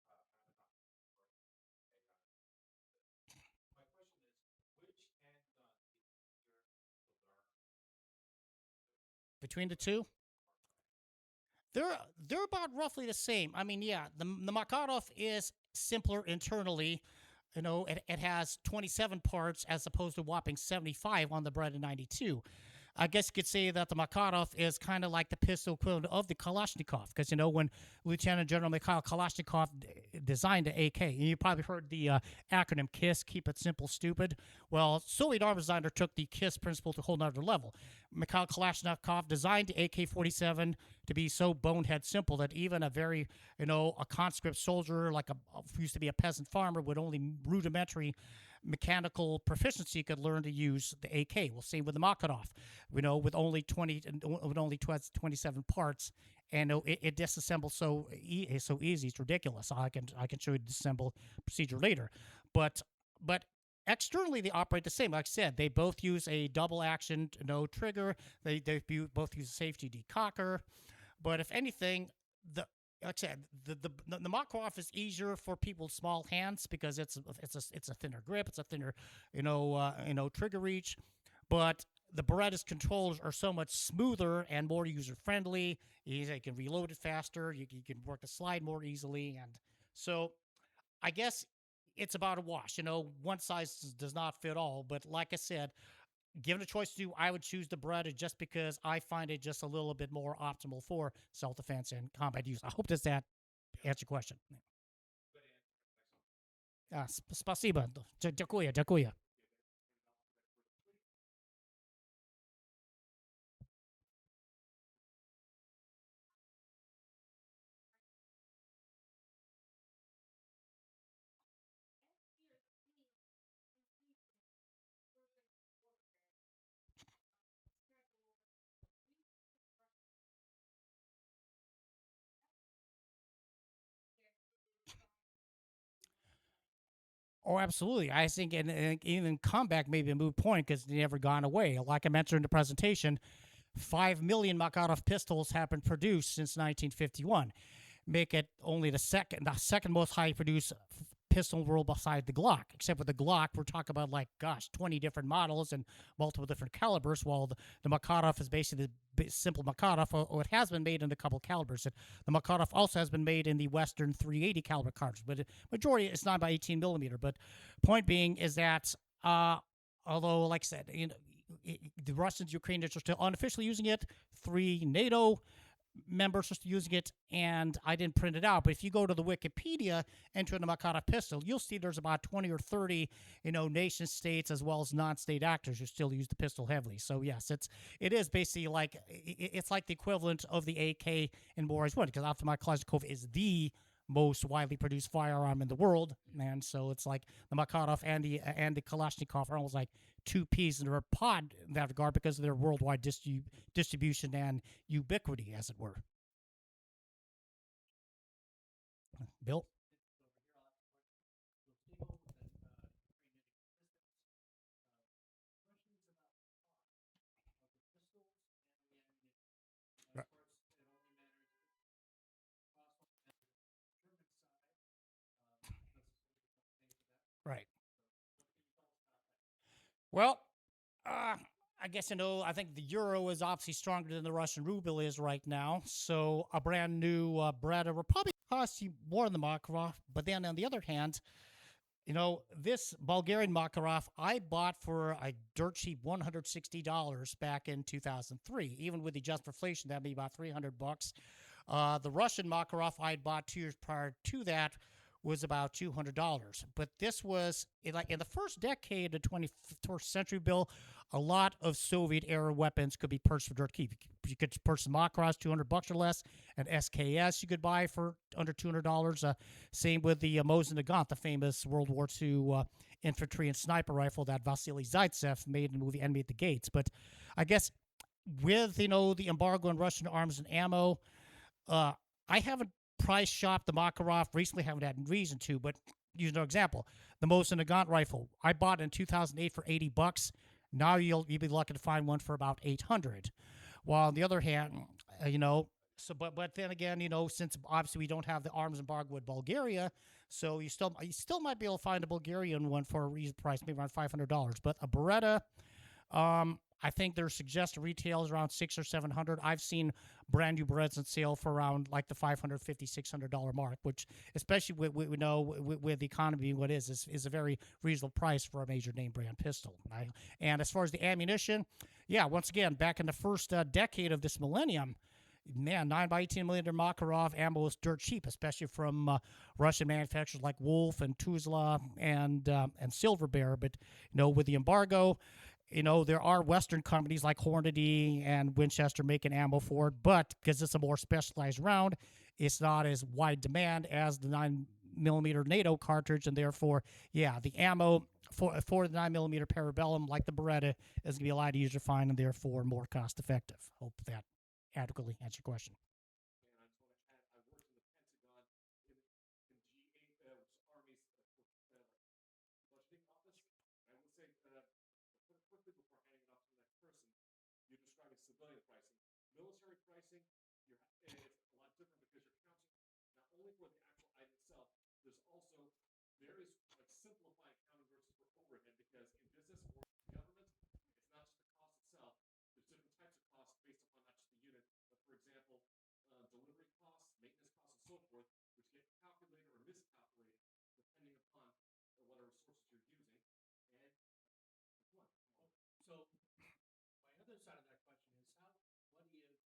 D: My question is, which handgun is easier to learn?
A: Between the two? They're about roughly the same. I mean, yeah, the Makarov is simpler internally. It has 27 parts as opposed to whopping 75 on the Beretta 92. I guess you could say that the Makarov is kind of like the pistol equivalent of the Kalashnikov, because when Lieutenant General Mikhail Kalashnikov designed the AK, and you probably heard the acronym KISS, keep it simple, stupid. Well, Soviet arms designer took the KISS principle to a whole nother level. Mikhail Kalashnikov designed the AK-47 to be so bonehead simple that even a very, a conscript soldier like who used to be a peasant farmer with only rudimentary mechanical proficiency could learn to use the AK. We'll see with the Makarov, with only 27 parts, and it disassembles so easy, it's ridiculous. I can show you the disassemble procedure later, but externally they operate the same. Like I said, they both use a double action trigger. They both use a safety decocker, but if anything, like I said, the Makarov is easier for people with small hands because it's a thinner grip, it's a thinner trigger reach, but the Beretta's controls are so much smoother and more user friendly. You can reload it faster. You can work the slide more easily, and so I guess it's about a wash. One size does not fit all, but like I said, given a choice to do, I would choose the Beretta just because I find it just a little bit more optimal for self-defense and combat use. I hope does that answer your question. Спасибо. Дякую. Oh, absolutely. I think, and even comeback may be a moot point because they never gone away. Like I mentioned in the presentation, 5 million Makarov pistols have been produced since 1951, make it only the second most high produced pistol in the world beside the Glock. Except with the Glock, we're talking about like, gosh, 20 different models and multiple different calibers, while the Makarov is basically the simple Makarov, or it has been made in a couple calibers. The Makarov also has been made in the Western 380 caliber cartridge, but the majority is 9 by 18 millimeter. But point being is that, although, like I said, the Russians, Ukrainians are still unofficially using it. 3 NATO members are still using it, and I didn't print it out. But if you go to the Wikipedia, enter the Makarov pistol, you'll see there's about 20 or 30, nation states as well as non-state actors who still use the pistol heavily. So yes, it is basically like it's like the equivalent of the AK in Boris One, because after my Kalashnikov is the most widely produced firearm in the world, and so it's like the Makarov and the Kalashnikov are almost like two peas in a pod in that regard because of their worldwide distribution and ubiquity, as it were. Bill? Right. Right. Well, I guess I think the euro is obviously stronger than the Russian ruble is right now. So a brand new Beretta will probably cost you more than the Makarov. But then on the other hand, this Bulgarian Makarov I bought for a dirt cheap $160 back in 2003. Even with the adjustment for inflation, that'd be about $300. The Russian Makarov I bought 2 years prior to that was about $200. But this was in the first decade of the 21st century, Bill. A lot of Soviet era weapons could be purchased for dirt cheap. You could purchase Makarovs $200 or less, an SKS you could buy for under $200. Same with the Mosin Nagant, the famous World War II infantry and sniper rifle that Vasily Zaitsev made in the movie Enemy at the Gates. But I guess with the embargo on Russian arms and ammo, I haven't price shopped the Makarov recently. Haven't had reason to, but use no example. The Mosin Nagant rifle I bought in 2008 for $80. Now you'll be lucky to find one for about $800. While on the other hand, but then again, since obviously we don't have the arms embargo with Bulgaria, so you still might be able to find a Bulgarian one for a reasonable price, maybe around $500. But a Beretta, I think their suggested retail is around $600 or $700. I've seen brand new Berettas on sale for around like the $550, $600 mark, which, especially with the economy being what it is a very reasonable price for a major name brand pistol. And as far as the ammunition, yeah, once again, back in the first decade of this millennium, man, 9 by 18 millimeter Makarov ammo was dirt cheap, especially from Russian manufacturers like Wolf and Tuzla and Silver Bear. But with the embargo, there are Western companies like Hornady and Winchester making ammo for it, but because it's a more specialized round, it's not as wide demand as the 9mm NATO cartridge, and therefore, yeah, the ammo for the 9mm Parabellum, like the Beretta, is going to be a lot easier to find and therefore more cost effective. Hope that adequately answers your question.
C: And I just want to add, I worked in the Pentagon in G8, Army's budgeting office. I would say, quickly before handing it off to the next person, you're describing civilian pricing. Military pricing, it's a lot different because you're counting not only for the actual item itself, there's also various simplified accounting versus for overhead, because in business or government, it's not just the cost itself. There's different types of costs based upon not just the unit, but for example, delivery costs, maintenance costs, and so forth, which get calculated or miscalculated depending upon whatever sources you're using. And one.
B: So my other side of that question is what do you think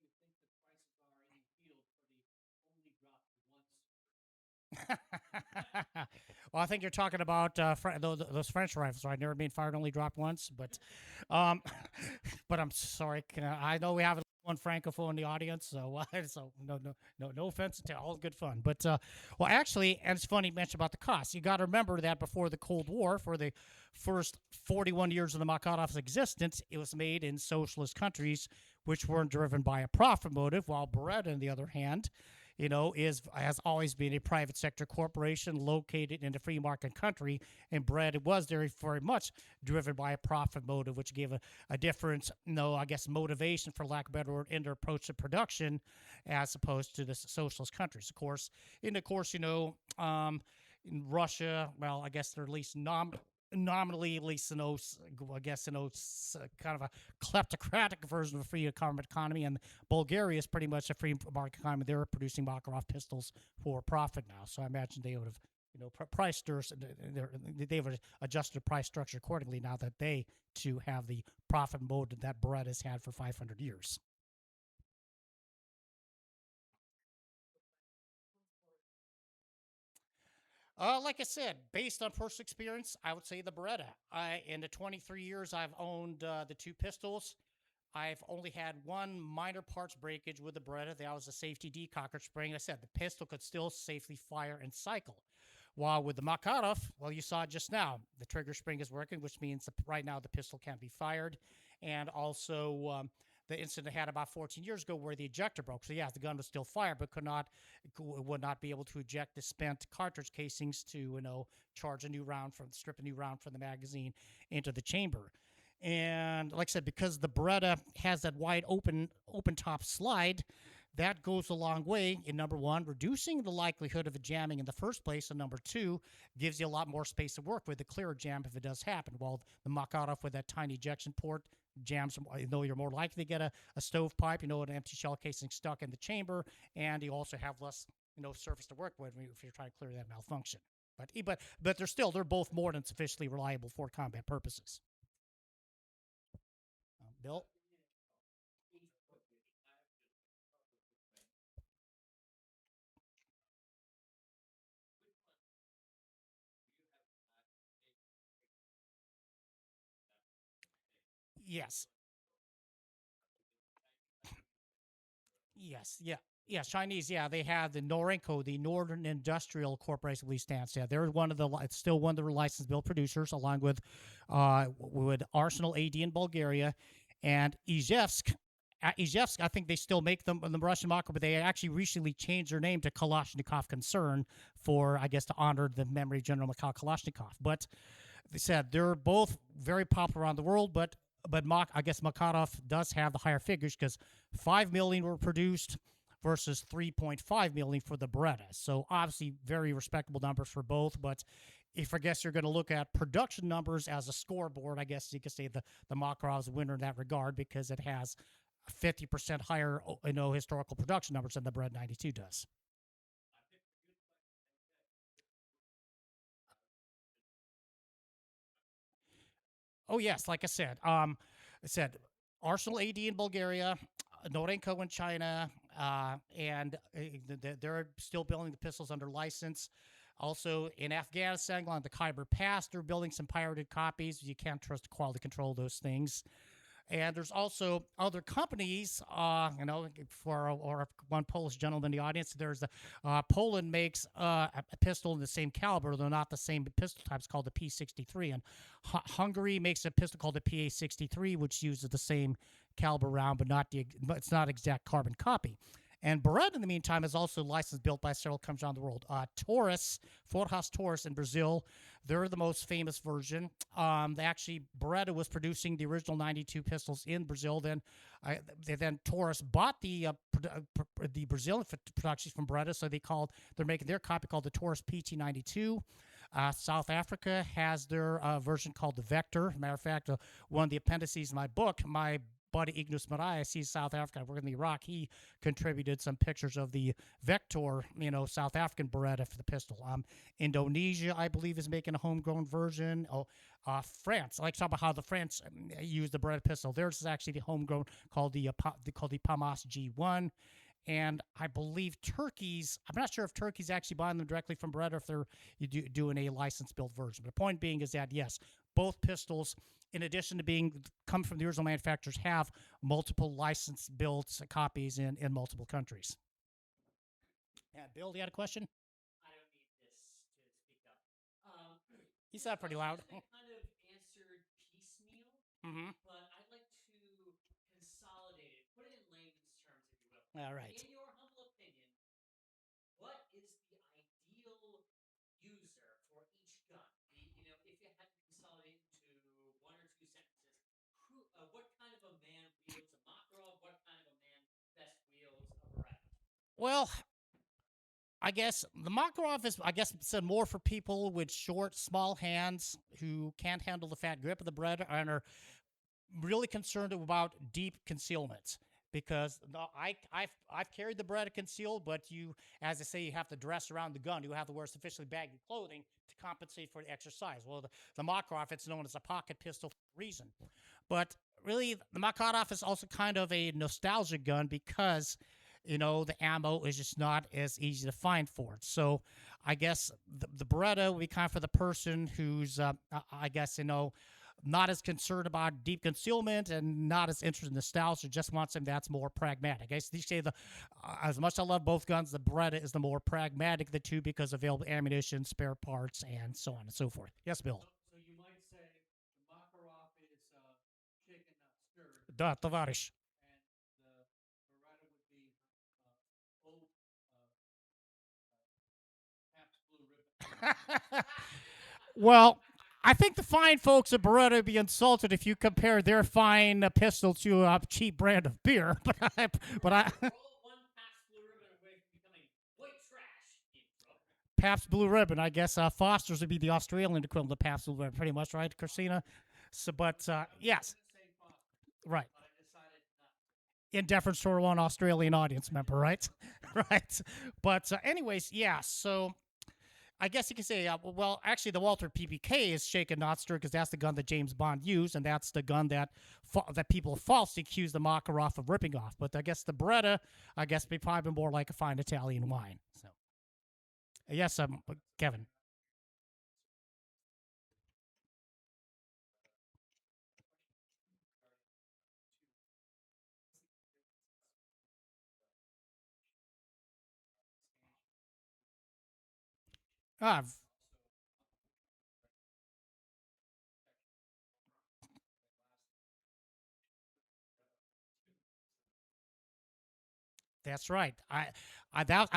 B: the prices are in the field for the only dropped once?
A: Well, I think you're talking about those French rifles, right? Never been fired, only dropped once. But, but I'm sorry. I know we have one francophone in the audience, so no offense to all good fun. But well, actually, and it's funny you mentioned about the cost. You got to remember that before the Cold War, for the first 41 years of the Makarov's existence, it was made in socialist countries which weren't driven by a profit motive, while Beretta, on the other hand, has always been a private sector corporation located in a free market country, and Beretta was very, very much driven by a profit motive, which gave a different, I guess, motivation, for lack of a better word, in their approach to production, as opposed to the socialist countries. Of course, in Russia, well, I guess they're at least nominally, at least, I guess, kind of a kleptocratic version of a free market economy, and Bulgaria is pretty much a free market economy. They're producing Makarov pistols for profit now, so I imagine they would have, priced they would adjust their price structure accordingly now that they too have the profit mode that Beretta's had for 500 years. Like I said, based on personal experience, I would say the Beretta. In the 23 years I've owned the two pistols, I've only had one minor parts breakage with the Beretta. That was a safety decocker spring. I said the pistol could still safely fire and cycle. While with the Makarov, well, you saw it just now, the trigger spring is working, which means right now the pistol can't be fired. And also, the incident I had about 14 years ago where the ejector broke. So yeah, the gun was still fired, but would not be able to eject the spent cartridge casings to strip a new round from the magazine into the chamber. And like I said, because the Beretta has that wide open top slide, that goes a long way in, number one, reducing the likelihood of a jamming in the first place, and number two, gives you a lot more space to work with, a clearer jam if it does happen. While the Makarov with that tiny ejection port jams, you're more likely to get a stovepipe, an empty shell casing stuck in the chamber, and you also have less surface to work with if you're trying to clear that malfunction. But they're both more than sufficiently reliable for combat purposes. Bill? Yes. Yes. Yeah. Yes, Chinese. Yeah, they have the Norinco, the Northern Industrial Corporation, at least stands. Yeah, they're it's still one of the licensed build producers, along with Arsenal AD in Bulgaria, and Izhevsk. Izhevsk, I think they still make them in the Russian market, but they actually recently changed their name to Kalashnikov Concern for, I guess, to honor the memory of General Mikhail Kalashnikov. But they said they're both very popular around the world, but I guess Makarov does have the higher figures because 5 million were produced versus 3.5 million for the Beretta. So obviously very respectable numbers for both. But if I guess you're going to look at production numbers as a scoreboard, I guess you could say the Makarov's a winner in that regard because it has 50% higher historical production numbers than the Beretta 92 does. Oh yes, like I said Arsenal AD in Bulgaria, Norenko in China, and they're still building the pistols under license. Also in Afghanistan, along the Khyber Pass, they're building some pirated copies. You can't trust the quality control of those things. And there's also other companies, or one Polish gentleman in the audience. There's Poland makes a pistol in the same caliber, though not the same pistol types, called the P63. And Hungary makes a pistol called the PA63, which uses the same caliber round, but it's not exact carbon copy. And Beretta, in the meantime, is also licensed, built by several companies around the world. Taurus, Forjas Taurus in Brazil, they're the most famous version. Beretta was producing the original 92 pistols in Brazil. Then Taurus bought the Brazilian productions from Beretta, so they're making their copy called the Taurus PT92. South Africa has their version called the Vector. Matter of fact, one of the appendices in my book, my buddy Ignas Marias, he's South Africa. I work in Iraq. He contributed some pictures of the Vector, South African Beretta for the pistol. Indonesia, I believe, is making a homegrown version. France, I like to talk about how the France use the Beretta pistol. Theirs is actually the homegrown called the PAMAS G1. And I believe I'm not sure if Turkey's actually buying them directly from Beretta or if they're doing a license-built version. But the point being is that, yes, both pistols, in addition to come from the original manufacturers, have multiple license-built copies in multiple countries. Yeah, Bill, you had a question?
B: I don't need this to speak up.
A: You sound pretty loud.
B: Kind of answered piecemeal, but I'd like to consolidate it, put it in layman's terms, if you will.
A: All right.
B: In your humble opinion,
A: Well, I guess the Makarov is, I guess, said more for people with short, small hands who can't handle the fat grip of the Beretta and are really concerned about deep concealments. Because no, I've carried the Beretta concealed, but you, as I say, you have to dress around the gun. You have to wear sufficiently baggy clothing to compensate for the exercise. Well, the Makarov, it's known as a pocket pistol for a reason. But really, the Makarov is also kind of a nostalgic gun because, the ammo is just not as easy to find for it. So I guess the Beretta would be kind of for the person who's, I guess, not as concerned about deep concealment and not as interested in nostalgia, just wants something that's more pragmatic. I say as much as I love both guns, the Beretta is the more pragmatic of the two because available ammunition, spare parts, and so on and so forth. Yes, Bill.
B: So you might say the Makarov is shaken, not stirred,
A: Da, товарищ.
B: and the Beretta would be old Pabst Blue Ribbon.
A: Well, I think the fine folks at Beretta would be insulted if you compare their fine pistol to a cheap brand of beer. But I,
B: We're all one Pabst Blue Ribbon away from becoming white trash.
A: Pabst Blue Ribbon, I guess Foster's would be the Australian equivalent of Pabst Blue Ribbon, pretty much, right, Christina? So, but yes,
B: Say Foster,
A: right.
B: but I decided not to.
A: In deference to our one Australian audience member, right? Right. But anyways, yeah. So I guess you could say, well, actually, the Walter PPK is shaken, not stirred, because that's the gun that James Bond used, and that's the gun that that people falsely accuse the Makarov of ripping off. But I guess the Beretta, I guess, be probably more like a fine Italian wine. So, yes, Kevin. Ah, that's right. I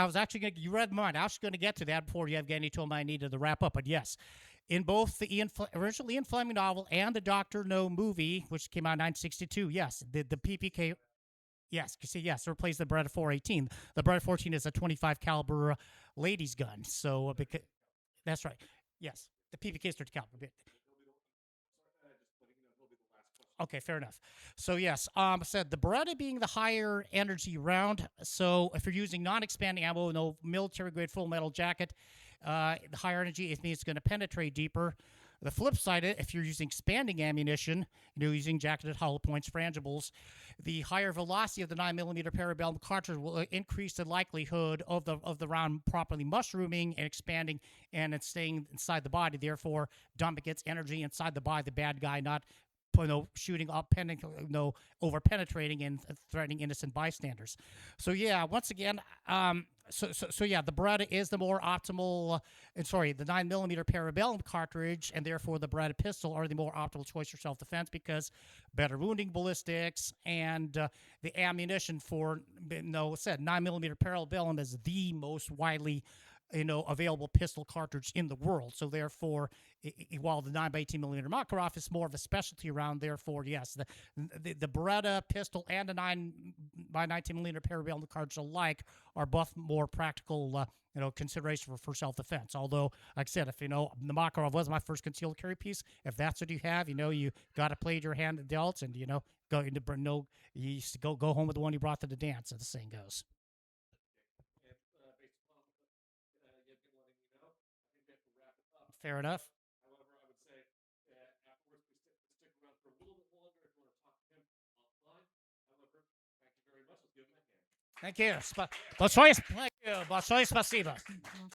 A: was actually going to, you read mine. I was going to get to that before Yevgeny told me I needed to wrap up. But yes, in both the original Ian Fleming novel and the Dr. No movie, which came out in 1962, yes, the PPK, yes, see, yes, replaced the Beretta 418. The Beretta 14 is a 25 caliber ladies gun. So, because, that's right. Yes, the PPK is 30 caliber. Okay, fair enough. So yes, said the Beretta being the higher energy round. So if you're using non-expanding ammo, no military grade full metal jacket, the higher energy, it means it's going to penetrate deeper. The flip side, if you're using expanding ammunition, using jacketed hollow points, frangibles, the higher velocity of the 9mm parabellum cartridge will increase the likelihood of the round properly mushrooming and expanding and it's staying inside the body. Therefore, dumping its energy inside the body, the bad guy not shooting up, over penetrating and threatening innocent bystanders. So yeah, once again, so yeah, the Beretta is the more optimal. The 9mm parabellum cartridge, and therefore the Beretta pistol are the more optimal choice for self-defense because better wounding ballistics and the ammunition for 9mm parabellum is the most widely available pistol cartridge in the world. So therefore, while the 9x18mm Makarov is more of a specialty round, therefore, yes, the Beretta pistol and the 9x19mm parabellum cartridge alike are both more practical, consideration for self-defense. Although, like I said, if the Makarov was my first concealed carry piece, if that's what you have, you got to play your hand dealt, and go go home with the one you brought to the dance, as the saying goes. Fair enough.
C: However, I would say afterwards we stick around for a little bit longer if you want to talk to him offline. However, thank you very much. Let's give him a hand.
A: Thank you. Большое спасибо.